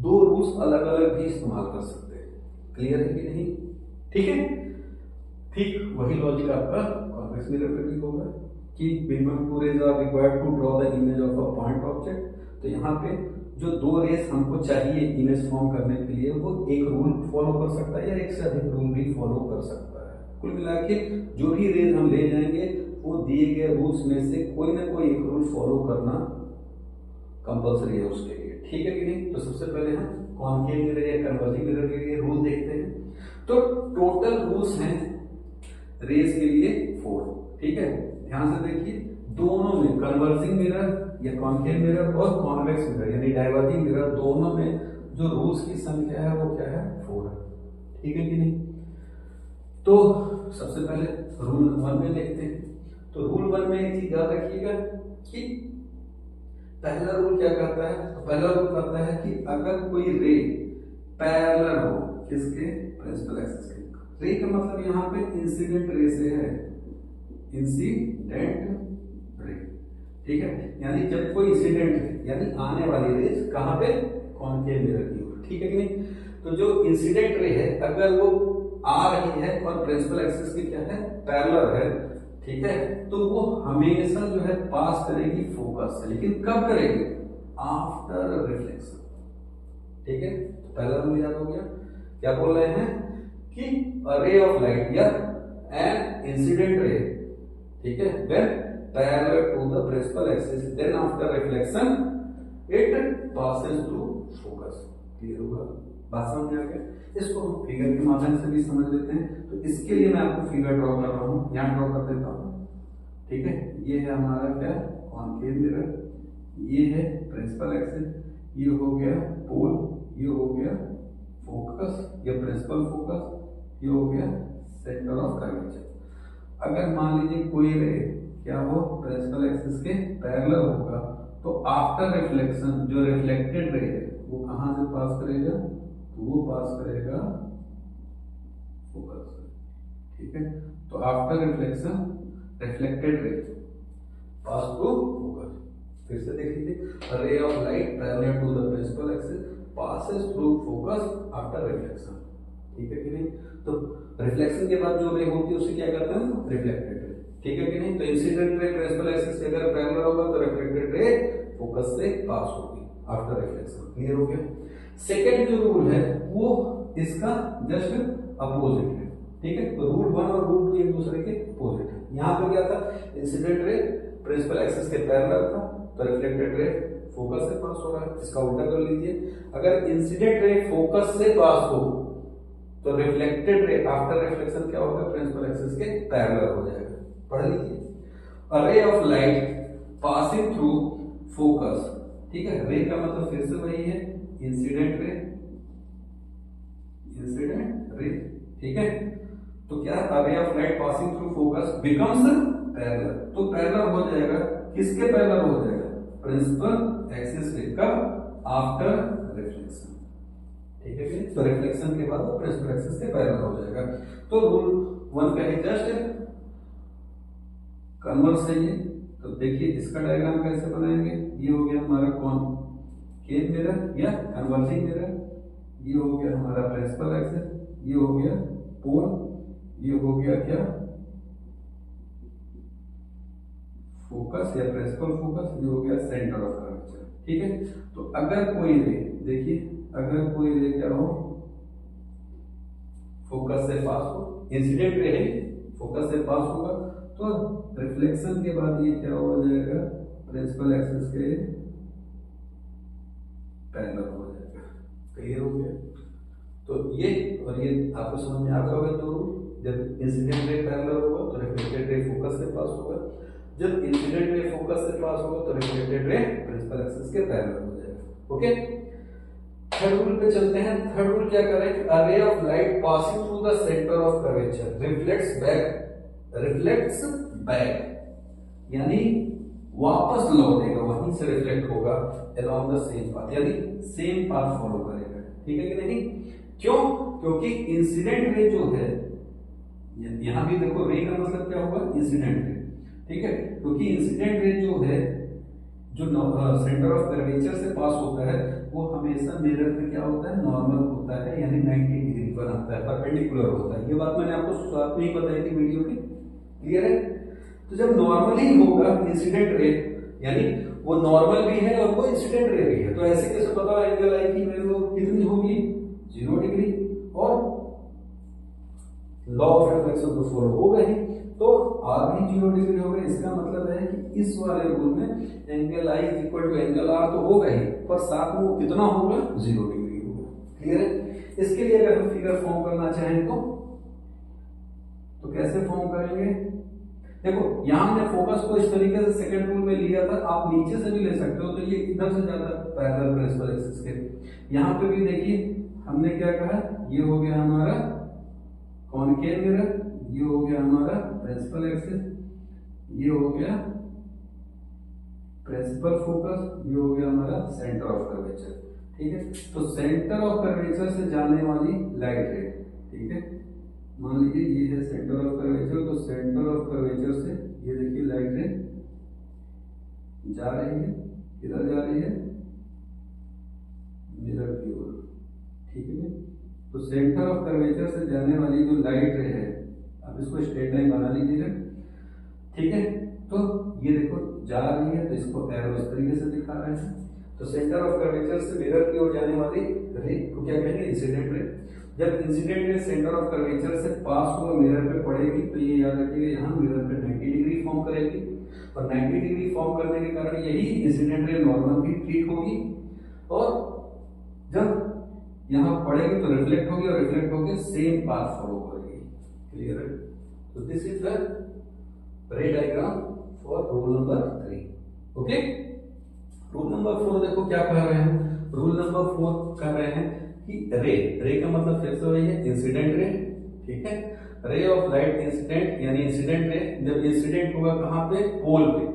2 रूल्स अलग अलग भी इस्तेमाल कर सकते हैं। क्लियर है कि नहीं? ठीक है, ठीक वही लॉजिक आपका कॉन्वेक्स मिरर पे भी होगा कि minimum 2 rays are required to draw the image of a point object. तो यहाँ पे जो 2 रेस हमको चाहिए इमेज फॉर्म करने के लिए, वो एक रूल फॉलो कर सकता है या एक से अधिक रूल भी फॉलो कर सकता है। कुल मिला के जो भी रेज हम ले जाएंगे वो दिए गए रूल्स में से कोई ना कोई एक रूल फॉलो करना कंपलसरी है उसके लिए। ठीक है कि नहीं? तो सबसे पहले हम कॉनकेव मिरर या कन्वर्जिंग मिरर के लिए रूल देखते हैं। तो टोटल रूल्स हैं रेस के लिए 4। ठीक है, ध्यान से देखिए, दोनों में कन्वर्जिंग मिरर या कॉनकेव मिरर और कॉन्वेक्स मिरर यानी डाइवर्जिंग मिरर, दोनों में जो रूल्स की संख्या है वो क्या है, 4 है। ठीक है कि नहीं? तो सबसे पहले रूल 1 में देखते हैं। तो रूल 1 में एक चीज याद रखिएगा कि पहला रूल क्या कहता है, तो पहला रूल कहता है कि अगर कोई रे पैरेलल हो किसके, प्रिंसिपल एक्सिस के। रे का मतलब यहाँ पे इंसिडेंट रे से है, इंसिडेंट रे। ठीक है, यानी जब कोई इंसिडेंट यानी आने वाली रेज कहाँ पे, कॉनकेव मिरर की ओर। ठीक है कि नहीं? तो जो इंसिडेंट रे है अगर वो आ रही है और प्रिंसिपल एक्सिस की क्या है, पैरेलल है, ठीक है, तो वो हमेशा जो है पास करेगी फोकस से। लेकिन कब करेगी, आफ्टर रिफ्लेक्शन। ठीक है, तो पहला रूल याद हो गया। क्या बोल रहे हैं कि अ रे ऑफ लाइट या एन इंसिडेंट रे, ठीक है, when parallel to the principal axis then after reflection it passes through focus. Clear होगा? बात समझ में आ गया? इसको हम फिगर के माध्यम से भी समझ लेते हैं। तो इसके लिए मैं आपको फिगर ड्रॉ कर रहा हूं, यहां ड्रॉ कर देता हूं। ठीक है, ये है हमारा क्या, कॉनकेव मिरर, ये है प्रिंसिपल एक्सिस, ये हो गया पोल, ये हो गया फोकस या प्रिंसिपल फोकस, ये हो गया सेंटर ऑफ कर्वेचर। अगर मान लीजिए कोई रे क्या हो, प्रिंसिपल एक्सिस के पैरेलल होगा, तो आफ्टर रिफ्लेक्शन जो रिफ्लेक्टेड रे है वो कहां से पास करेगा, तो वो पास करेगा फोकस से। ठीक है, तो after reflection reflected ray pass through focus. फिर से देख लीजिए, ray of light parallel to the principal axis passes through focus after reflection। ठीक है कि नहीं? तो रिफ्लेक्शन के बाद जो रे होती है उसे क्या कहते हैं, रिफ्लेक्टेड रे। ठीक है कि नहीं? तो इंसिडेंट रे प्रिंसिपल एक्सिस से अगर पैरेलल होगा तो रिफ्लेक्टेड रे फोकस से पास होगी आफ्टर रिफ्लेक्शन। क्लियर हो गया? सेकंड जो रूल है वो इसका जस्ट अपोजिट है। ठीक है, तो रूल 1 और रूल 2 एक दूसरे के अपोजिट है। यहां पे क्या था, इंसिडेंट रे प्रिंसिपल एक्सिस के पैरेलल था, तो रिफ्लेक्टेड रे फोकस से पास हो रहा है। इसका उल्टा कर लीजिए, अगर इंसिडेंट रे फोकस से पास हो तो रिफ्लेक्टेड रे आफ्टर रिफ्लेक्शन क्या होगा, प्रिंसिपल एक्सिस के पैरेलल हो जाएगा। पढ़ लीजिए, a ray of light passing through focus. ठीक है, रे का मतलब फिर से वही है, इंसिडेंट रे, इंसिडेंट रे। ठीक है, तो क्या, a ray of light passing through focus becomes parallel. तो पैरेलल हो जाएगा, किसके पैरेलल हो जाएगा, प्रिंसिपल एक्सिस के। कब, आफ्टर रिफ्लेक्शन। ठीक है, तो रिफ्लेक्शन के बाद वो प्रिंसिपल एक्सिस के पैरेलल हो जाएगा। तो रूल 1 का ही जस्ट कन्वर्स है ये। तो देखिए इसका डायग्राम कैसे बनाएंगे, ये हो गया हमारा कॉनकेव मिरर या कन्वर्जिंग मिरर, ये हो गया हमारा प्रिंसिपल एक्सिस, ये हो गया पोल, ये हो गया क्या, फोकस या प्रिंसिपल फोकस, ये हो गया सेंटर ऑफ कर्वेचर। ठीक है, तो अगर कोई रे, देखिए अगर कोई रे क्या हो, फोकस से पास हो, इंसिडेंट रे है, फोकस से पास होगा, तो रिफ्लेक्शन के बाद ये क्या हो जाएगा, प्रिंसिपल एक्सिस के पैरेलल हो जाएगा। क्लियर हो गया? तो ये और ये आपको समझ में आ गया होगा। तो जब इंसिडेंट रे पैरेलल होगा तो रिफ्लेक्टेड रे फोकस से पास होगा, जब इंसिडेंट रे फोकस से पास होगा तो रिफ्लेक्टेड रे प्रिंसिपल एक्सिस के पैरेलल हो जाएगा। ओके, थर्ड रूल पे चलते हैं। थर्ड रूल क्या कर रहे हैं, a ray of light passing through the centre of curvature reflects back, यानी वापस लौटेगा, वहीं से रिफ्लेक्ट होगा अलोंग द सेम पाथ, यानी सेम पाथ फॉलो करेगा। ठीक है कि नहीं? क्यों? क्योंकि इंसिडेंट रे जो है, यहां भी देखो रे का मतलब क्या होगा? Incident ray. ठीक है, क्योंकि इंसिडेंट रे जो है, जो सेंटर ऑफ कर्वेचर से पास होता है, वो हमेशा मिरर पे क्या होता है? नॉर्मल होता है, यानी 90 डिग्री बनाता है, परपेंडिकुलर होता है। ये बात मैंने आपको शुरुआत में ही बताई थी वीडियो की। क्लियर है? तो जब नॉर्मल ही होगा इंसिडेंट रे, यानी वो नॉर्मल भी है और वो इंसिडेंट रे भी है, तो ऐसे कैसे पता एंगल आई की वैल्यू कितनी होगी? 0 डिग्री। और लॉ ऑफ रिफ्लेक्शन तो फॉलो हो गई, तो आर भी 0 डिग्री हो गया। इसका मतलब है कि इस वाले रूल में angle I is equal to angle R तो होगा ही, पर साथ में वो कितना होगा? 0 डिग्री होगा। क्लियर है? इसके लिए अगर हम फिगर फॉर्म करना चाहें तो कैसे फॉर्म करेंगे? देखो यहां हमने फोकस को इस तरीके से सेकंड रूल में लिया था, आप नीचे से भी ले सकते हो, तो ये इधर से ज्यादा पैरेलल प्रिंसिपल एक्सिस के। यहां पे भी देखिए हमने क्या कहा, ये हो गया हमारा कॉनकेव मिरर, ये हो गया हमारा प्रिंसिपल एक्सिस, ये हो गया प्रिंसिपल फोकस, ये हो गया हमारा सेंटर ऑफ कर्वेचर। ठीक है, तो सेंटर ऑफ कर्वेचर से जाने वाली लाइट रे, ठीक है, मान लीजिए ये है सेंटर ऑफ कर्वेचर, तो सेंटर ऑफ कर्वेचर से ये देखिए लाइट रे जा रही है, किधर जा रही है? मिरर की ओर। ठीक है, तो सेंटर ऑफ कर्वेचर से जाने वाली जो लाइट रे है, अब इसको स्ट्रेट लाइन बना लीजिएगा। ठीक है, तो ये देखो जा रही है, तो इसको एरो इस तरीके से दिखा रहे हैं। तो सेंटर ऑफ कर्वेचर से मिरर की ओर जाने वाली रे को क्या कहेंगे? Incident ray. जब इंसिडेंट रे सेंटर ऑफ कर्वेचर से पास हुआ मिरर पे पड़ेगी, तो ये याद रखिएगा यहाँ मिरर पे 90 डिग्री फॉर्म करेगी, और 90 डिग्री फॉर्म करने के कारण यही इंसिडेंट रे नॉर्मल भी ट्रीट होगी, और जब यहाँ पड़ेगी तो रिफ्लेक्ट होगी, और रिफ्लेक्ट होकर सेम पाथ फॉलो करेगी। क्लियर है? तो दिस इज द रे diagram for rule number 3। Okay, rule number 4 देखो क्या कह रहे हैं। रूल नंबर 4 कह रहे हैं कि रे का मतलब फिर से वही है, इंसिडेंट रे। ठीक है, रे ऑफ लाइट इंसिडेंट, यानी इंसिडेंट रे जब इंसिडेंट होगा कहां पे? पोल पे,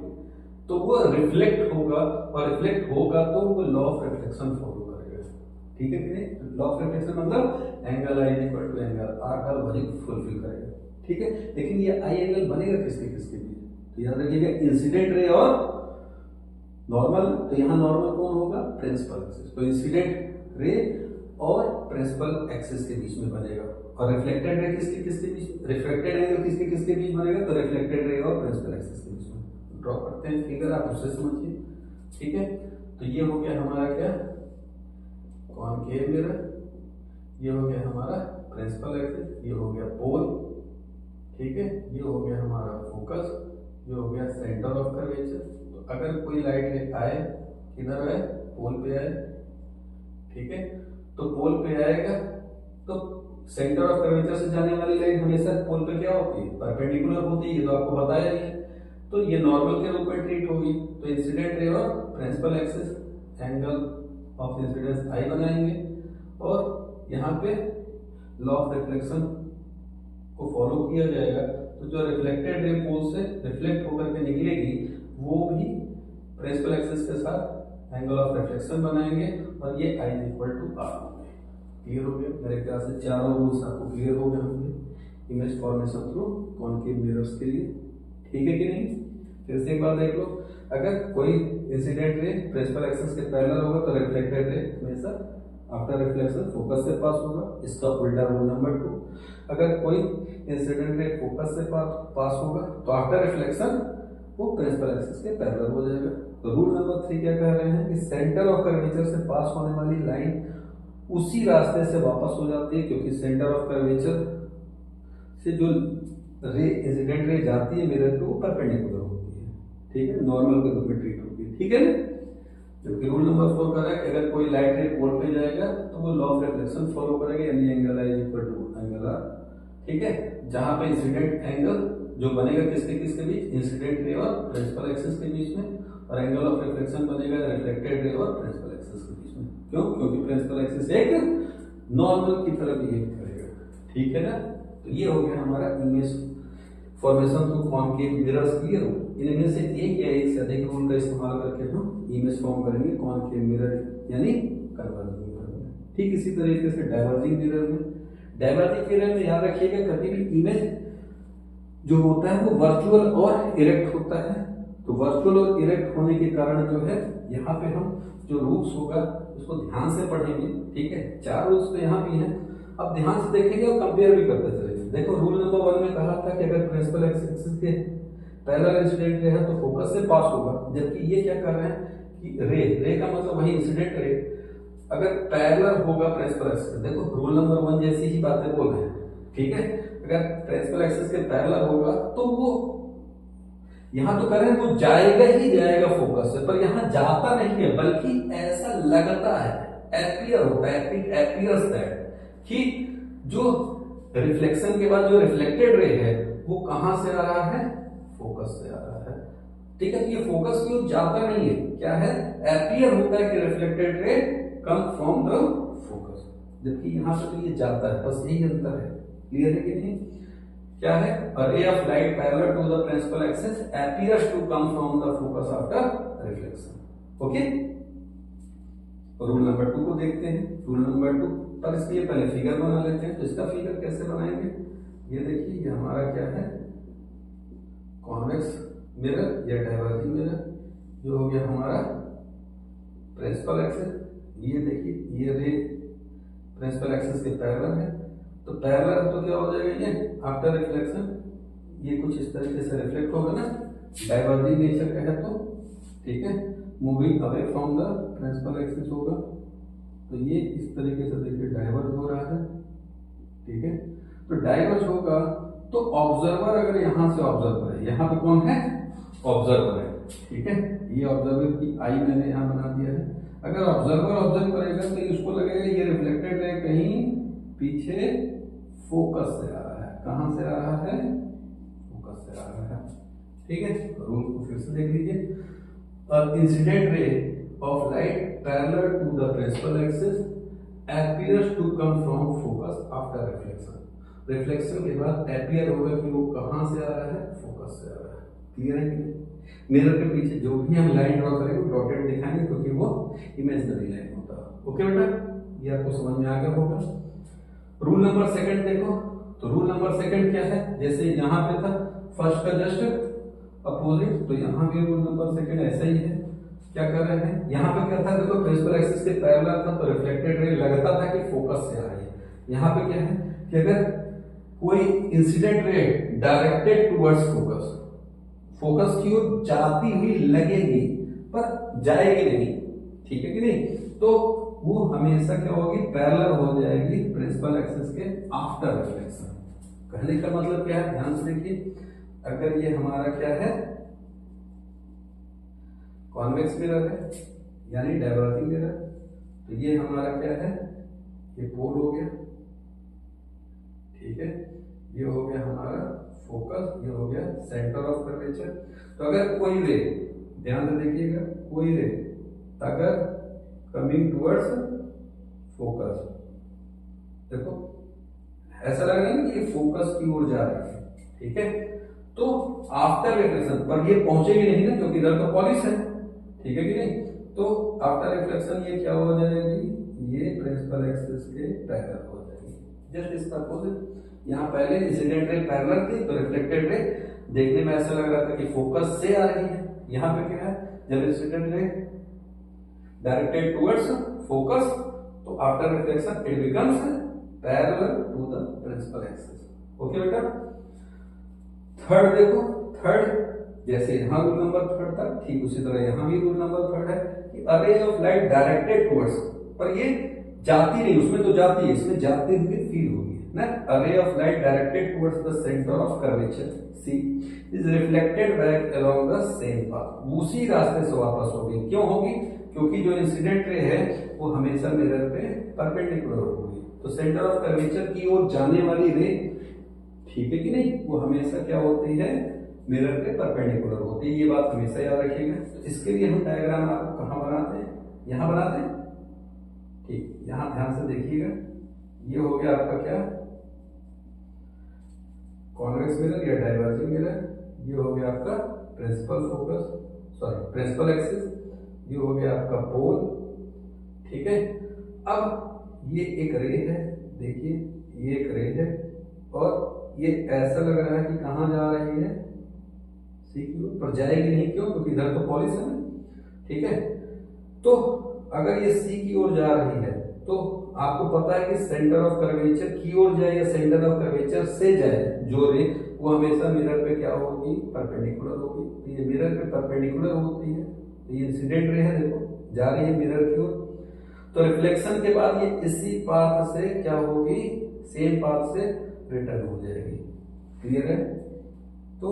तो वो रिफ्लेक्ट होगा, और रिफ्लेक्ट होगा तो वो लॉ ऑफ रिफ्लेक्शन फॉलो करेगा। ठीक है कि नहीं? लॉ ऑफ रिफ्लेक्शन मतलब angle I equal to angle R का लॉजिक फुलफिल करेगा। ठीक है, लेकिन ये आई एंगल बनेगा किसके किसके बीच? तो याद रखिएगा इंसिडेंट रे और नॉर्मल, तो यहाँ नॉर्मल कौन होगा? Principal axis. तो इंसिडेंट रे और प्रिंसिपल एक्सिस के बीच में बनेगा, और रिफ्लेक्टेड रे किसके किसके बीच? रिफ्लेक्टेड एंगल किसके किसके बीच बनेगा? तो रिफ्लेक्टेड रे और प्रिंसिपल एक्सिस के बीच में। ड्रॉ करते हैं फिगर, आप उससे समझिए। ठीक है, तो ये हो गया हमारा क्या? कॉनकेव मिरर, ये हो गया हमारा प्रिंसिपल एक्सिस, ये हो गया पोल। ठीक है, ये हो गया हमारा फोकस, ये हो गया सेंटर ऑफ कर्वेचर। तो अगर कोई लाइट रे आए, किधर आए? पोल पे आए। ठीक है, तो पोल पे आएगा, तो सेंटर ऑफ कर्वेचर से जाने वाली लाइट हमेशा पोल पे क्या होती है? परपेंडिकुलर होती है, ये तो आपको बताया ही है। तो ये नॉर्मल के रूप में ट्रीट होगी। तो इंसिडेंट रे और principal axis angle of incidence I बनाएंगे, और यहाँ पे लॉ ऑफ रिफ्लेक्शन को फॉलो किया जाएगा। तो जो रिफ्लेक्टेड रे पोल से रिफ्लेक्ट होकर के निकलेगी, वो भी प्रिंसिपल एक्सिस के साथ एंगल ऑफ रिफ्लेक्शन बनाएंगे, और ये आई इक्वल टू आर होंगे। क्लियर हो गया? मेरे ख्याल से चारों रूल्स आपको क्लियर हो गए होंगे image formation through concave mirrors के लिए। ठीक है कि नहीं? फिर से एक बार देख लो, अगर कोई इंसिडेंट रे प्रिंसिपल एक्सिस के पैरेलल होगा, तो रिफ्लेक्टेड रे हमेशा आफ्टर रिफ्लेक्शन फोकस से पास होगा। इसका उल्टा रूल नंबर 2, अगर कोई इंसिडेंट रे फोकस से पास होगा, तो आफ्टर रिफ्लेक्शन वो प्रिंसिपल एक्सिस के पैरेलल हो जाएगा। तो रूल नंबर 3 क्या कह रहे हैं कि सेंटर ऑफ कर्वेचर से पास होने वाली लाइन उसी रास्ते से वापस हो जाती है, क्योंकि सेंटर ऑफ कर्वेचर से जो रे इंसिडेंट रे जाती है मिरर पे, वो परपेंडिकुलर होती है। ठीक है, नॉर्मल के रूप में ट्रीट होती है। ठीक है ना? जबकि रूल नंबर 4 कह रहा है कि अगर कोई लाइट रे पोल पे जाएगा, तो वो लॉ ऑफ रिफ्लेक्शन फॉलो करेगा, यानी angle I equal to angle R. ठीक है, जहां पे इंसिडेंट एंगल जो बनेगा किसके किसके बीच? इंसिडेंट रे और प्रिंसिपल एक्सिस के बीच में, और एंगल ऑफ रिफ्लेक्शन बनेगा रिफ्लेक्टेड रे और प्रिंसिपल एक्सिस के बीच में। क्यों? क्योंकि प्रिंसिपल एक्सिस एक नॉर्मल की तरह बिहेव करेगा। ठीक है ना? तो ये हो गया हमारा image formation through concave mirrors. Clear हो? इनमें से एक या एक से अधिक रूल का इस्तेमाल करके हम इमेज फॉर्म करेंगे कॉनकेव मिरर यानी कन्वर्जिंग मिरर में। ठीक इसी तरीके से डाइवर्जिंग मिरर में याद रखिएगा कभी भी इमेज जो होता है वो वर्चुअल और इरेक्ट होता है। तो वर्चुअल और इरेक्ट होने के कारण जो है यहाँ पे हम जो रूल्स होगा उसको ध्यान से पढ़ेंगे। ठीक है, 4 रूल्स तो यहाँ भी हैं, अब ध्यान से देखेंगे और कंपेयर भी करते चलेंगे। देखो रूल नंबर 1 में कहा था कि अगर प्रिंसिपल एक्सिस के पैरेलल इंसिडेंट रे है तो फोकस से पास होगा, जबकि ये क्या कर रहे हैं कि रे का मतलब वही इंसिडेंट रे अगर पैरेलल होगा प्रिंसिपल एक्सिस। देखो रूल नंबर 1 जैसी ही बातें बोल रहे हैं। ठीक है, अगर प्रिंसिपल एक्सिस के पैरेलल होगा तो वो यहां तो करें वो जाएगा ही जाएगा फोकस से, पर यहां जाता नहीं है बल्कि ऐसा लगता है, एपियर होता है, इट एपियर्स दैट कि जो रिफ्लेक्शन के बाद जो रिफ्लेक्टेड रे है वो कहां से आ रहा है, फोकस से आ रहा है। ठीक है, तो ये फोकस की ओर जाता नहीं है, क्या है, एपियर होता है कि reflected ray come from the focus, जबकि यहां पे तो ये जाता है, बस यही अंतर है। क्लियर है कि नहीं? क्या है, a ray of light parallel to the principal axis appears to come from the focus after reflection. Okay, rule number 2 को देखते हैं। रूल नंबर 2 पर इसलिए पहले फिगर बना लेते हैं। तो इसका फिगर कैसे बनाएंगे, ये देखिए, ये हमारा क्या है, कॉन्वेक्स मिरर या डाइवर्जिंग मिरर, जो हो गया हमारा प्रिंसिपल एक्सिस। ये देखिए, ये रे प्रिंसिपल एक्सिस के पैरेलल है, तो पैरेलल तो क्या हो जाएगा, ये आफ्टर रिफ्लेक्शन ये कुछ इस तरीके से रिफ्लेक्ट होगा ना, डाइवर्जिंग नेचर का है तो। ठीक है, moving away from the principal axis होगा, तो ये इस तरीके से देखिए डाइवर्ज हो रहा है। ठीक है, तो डाइवर्ज होगा तो ऑब्जर्वर अगर यहां से ऑब्जर्वर है, यहां पे कौन है, ऑब्जर्वर है। ठीक है, ये ऑब्जर्वर की आई मैंने यहां बना दिया है। अगर ऑब्जर्वर ऑब्जर्व करेगा तो उसको लगेगा ये रिफ्लेक्टेड है कहीं पीछे फोकस से आ रहा है। कहां से आ रहा है, फोकस से आ रहा है। ठीक है, रूल को फिर से देख लीजिए। Incident ray of light parallel to the principal axis appears to come from focus after reflection. Reflection के बाद appear होगा कि वो कहां से आ रहा है, फोकस से आ रहा है। क्लियर है कि मिरर के पीछे जो भी हम लाइन ड्रॉ करेंगे वो डॉटेड दिखाएंगे क्योंकि वो इमेजिनरी लाइन होता है। ओके बेटा, ये आपको समझ में आ गया होगा। रूल नंबर 2 देखो, तो रूल नंबर 2 क्या है, जैसे यहां पे था फर्स्ट का जस्ट अपोजिट, तो यहां भी रूल नंबर 2 ऐसा ही है। क्या कर रहे हैं, यहां पे क्या था, देखो प्रिंसिपल एक्सिस के पैरेलल था तो रिफ्लेक्टेड रे लगता था कि फोकस से आ रही है। यहां पे क्या है कि अगर कोई incident ray directed towards focus, focus की ओर जाती हुई लगेगी पर जाएगी नहीं, ठीक है कि नहीं, तो वो हमेशा क्या होगी, पैरेलल हो जाएगी प्रिंसिपल एक्सिस के आफ्टर रिफ्लेक्शन। कहने का मतलब क्या है, ध्यान से देखिए, अगर ये हमारा क्या है, कॉन्वेक्स मिरर है यानी डाइवर्जिंग मिरर, तो ये हमारा क्या है, ये पोल हो गया। ठीक है, ये हो गया हमारा फोकस, ये हो गया सेंटर ऑफ कर्वेचर। तो अगर कोई रे, ध्यान से देखिएगा, कोई रे अगर कमिंग टुवर्ड्स फोकस, देखो ऐसा लग रहा है कि ये फोकस की ओर जा रही है। ठीक है, तो आफ्टर रिफ्लेक्शन पर ये पहुंचेगी नहीं ना, क्योंकि इधर तो पॉलिश है। ठीक है कि नहीं, तो आफ्टर रिफ्लेक्शन ये क्या हो जाएगी, ये प्रिंसिपल एक्सिस के पैरेलल हो जाएगी। जस्ट इसका अपोजिट, यहाँ पहले इंसिडेंट रे पैरेलल थी तो रिफ्लेक्टेड रे देखने में ऐसा लग रहा था कि फोकस से आ रही है। यहाँ पे क्या है, जब incident ray directed towards focus तो after reflection it becomes parallel to the principal axis. Okay बेटा, थर्ड देखो, थर्ड जैसे यहां रूल नंबर 3 था ठीक उसी तरह यहां भी रूल नंबर 3 है कि a ray of light directed towards, पर ये जाती नहीं, उसमें तो जाती है, इसमें जाती हुई फील होगी ना। A ray of light directed towards the centre of curvature C is reflected back along the same path, उसी रास्ते से वापस होगी। क्यों होगी, क्योंकि जो इंसिडेंट रे है वो हमेशा मिरर पे परपेंडिकुलर होगी, तो सेंटर ऑफ कर्वेचर की ओर जाने वाली रे, ठीक है कि नहीं, वो हमेशा क्या होती है, मिरर पे परपेंडिकुलर होती है। ये बात हमेशा याद रखिएगा। तो इसके लिए हम डायग्राम आपको कहां बनाते हैं, यहां बनाते हैं। ठीक, यहां ध्यान से देखिएगा, ये हो गया आपका क्या, कॉन्वेक्स मिरर या डाइवर्जिंग मिरर, ये हो गया आपका principal focus, sorry principal axis, ये हो गया आपका पोल। ठीक है, अब ये एक रे है, देखिए ये एक रे है और ये ऐसा लग रहा है कि कहाँ जा रही है, सी की ओर, पर जाएगी नहीं, क्यों? क्योंकि इधर तो पॉलिश है ना। ठीक है, तो अगर ये सी की ओर जा रही है तो आपको पता है कि सेंटर ऑफ कर्वेचर की ओर जाए या सेंटर ऑफ कर्वेचर से जाए जो रे, वो हमेशा मिरर पे क्या होगी, परपेंडिकुलर होगी। तो ये मिरर पे परपेंडिकुलर होती है, तो ये इंसिडेंट रे है, देखो जा रही है मिरर की ओर। तो रिफ्लेक्शन के बाद ये इसी पाथ से क्या होगी, सेम पाथ से रिटर्न हो जाएगी। क्लियर है? तो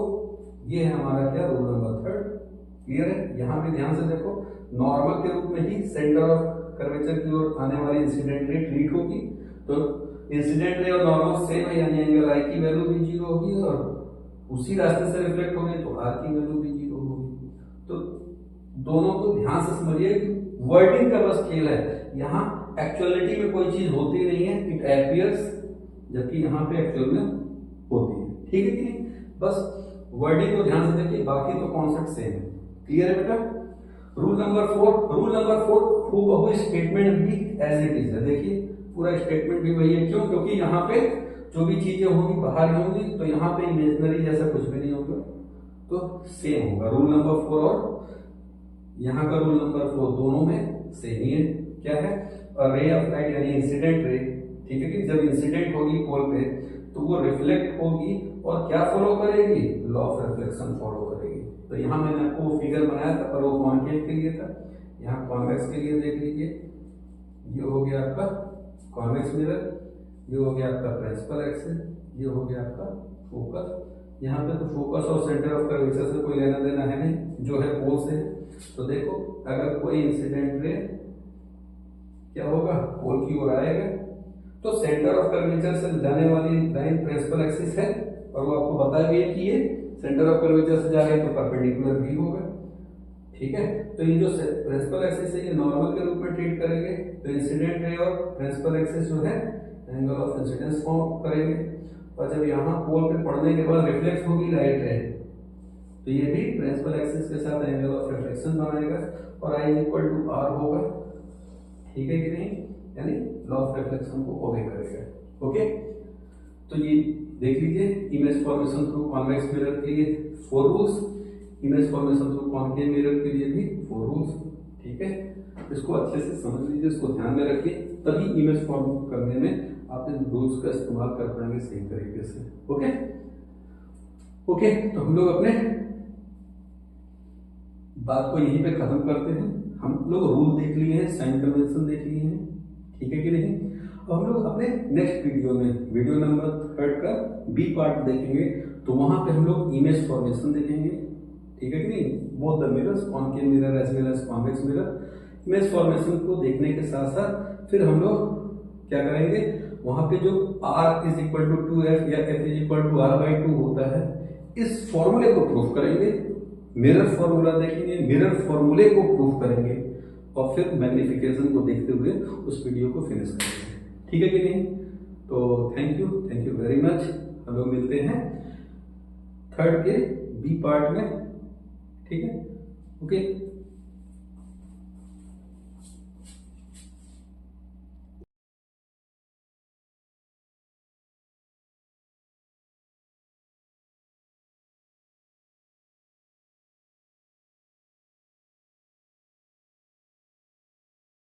ये है हमारा क्या, रूल नंबर 3। क्लियर है? यहां पे ध्यान से देखो, नॉर्मल के रूप में ही सेंटर ऑफ कर्वेचर की ओर आने वाली इंसिडेंट रे ट्रीट होगी। तो इंसिडेंट रे और नॉर्मल सेम है, यानी एंगल आई की वैल्यू भी 0 होगी और उसी रास्ते से रिफ्लेक्ट होगी तो आर की वैल्यू भी 0 होगी। तो दोनों को ध्यान से समझिए कि वर्डिंग का बस खेल है, यहाँ एक्चुअलिटी में कोई चीज होती नहीं है, इट एपियर्स, जबकि यहाँ पे एक्चुअल में होती है। ठीक है कि नहीं? बस वर्डिंग को ध्यान से देखिए, बाकी तो कॉन्सेप्ट सेम है। क्लियर है बेटा? रूल नंबर 4 हूबहू स्टेटमेंट भी एज इट इज है। देखिए पूरा स्टेटमेंट भी वही है, क्यों? क्योंकि यहाँ पे जो भी चीजें होंगी बाहर होंगी, तो यहाँ पे इमेजिनरी जैसा कुछ भी नहीं होगा, तो सेम होगा। रूल नंबर 4 और यहाँ का रूल नंबर 4 दोनों में सेम ही है। क्या है? रे ऑफ लाइट यानी इंसिडेंट रे, ठीक है, कि जब इंसिडेंट होगी पोल पे तो वो रिफ्लेक्ट होगी और क्या फॉलो करेगी, लॉ ऑफ रिफ्लेक्शन फॉलो करेगी। तो यहाँ मैंने आपको फिगर बनाया था, पर वो कॉन्केव के लिए था, यहाँ कॉन्वेक्स के लिए देख लीजिए। ये हो गया आपका कॉन्वेक्स मिरर, ये हो गया आपका प्रिंसिपल एक्सिस, ये हो गया आपका फोकस। यहाँ पे तो फोकस और सेंटर ऑफ कर्वेचर से कोई लेना देना है नहीं, जो है पोल से है। तो देखो अगर कोई इंसिडेंट रे क्या होगा, पोल की ओर आएगा, तो सेंटर ऑफ कर्वेचर से जाने वाली लाइन प्रिंसिपल एक्सिस है, और वो आपको बता भी है कि ये सेंटर ऑफ कर्वेचर से जा रही है तो परपेंडिकुलर भी होगा। ठीक है, तो ये जो प्रिंसिपल एक्सिस है ये नॉर्मल के रूप में ट्रीट करेंगे, तो इंसिडेंट रे और प्रिंसिपल एक्सिस जो है एंगल ऑफ इंसिडेंस फॉर्म करेंगे, और जब यहाँ पोल पे पड़ने के बाद रिफ्लेक्ट होगी लाइट रे, तो ये भी प्रिंसिपल एक्सिस के साथ एंगल ऑफ रिफ्लेक्शन बनाएगा और I इक्वल टू R होगा। ठीक है कि नहीं? यानी लॉ ऑफ रिफ्लेक्शन को ओबे करेगा। ओके, तो ये देख लीजिए, image formation through convex mirror के लिए 4 rules, image formation through concave mirror के लिए भी 4 रूल्स। ठीक है, इसको अच्छे से समझ लीजिए, इसको ध्यान में रखिए, तभी इमेज फॉर्म करने में आप इन रूल्स का इस्तेमाल कर पाएंगे सही तरीके से। ओके ओके, तो हम लोग अपने बात को यहीं पे खत्म करते हैं। हम लोग रूल देख लिए हैं, साइन कन्वेंशन देख लिए हैं, ठीक है कि नहीं? अब हम लोग अपने नेक्स्ट वीडियो में, वीडियो नंबर 3 का बी पार्ट देखेंगे, तो वहां पे हम लोग इमेज फॉर्मेशन देखेंगे। ठीक है कि नहीं? Both the mirrors, concave mirror as well as convex mirror. Image formation को देखने के साथ साथ फिर हम लोग क्या करेंगे, वहां पे जो R is equal to 2F या F is equal to R/2 होता है, इस फॉर्मूले को प्रूफ करेंगे। मिरर फॉर्मूला देखेंगे, मिरर फॉर्मूले को प्रूफ करेंगे, और फिर मैग्निफिकेशन को देखते हुए उस वीडियो को फिनिश करेंगे। ठीक है कि नहीं? तो थैंक यू वेरी मच। हम लोग मिलते हैं 3rd के बी पार्ट में। ठीक है, ओके।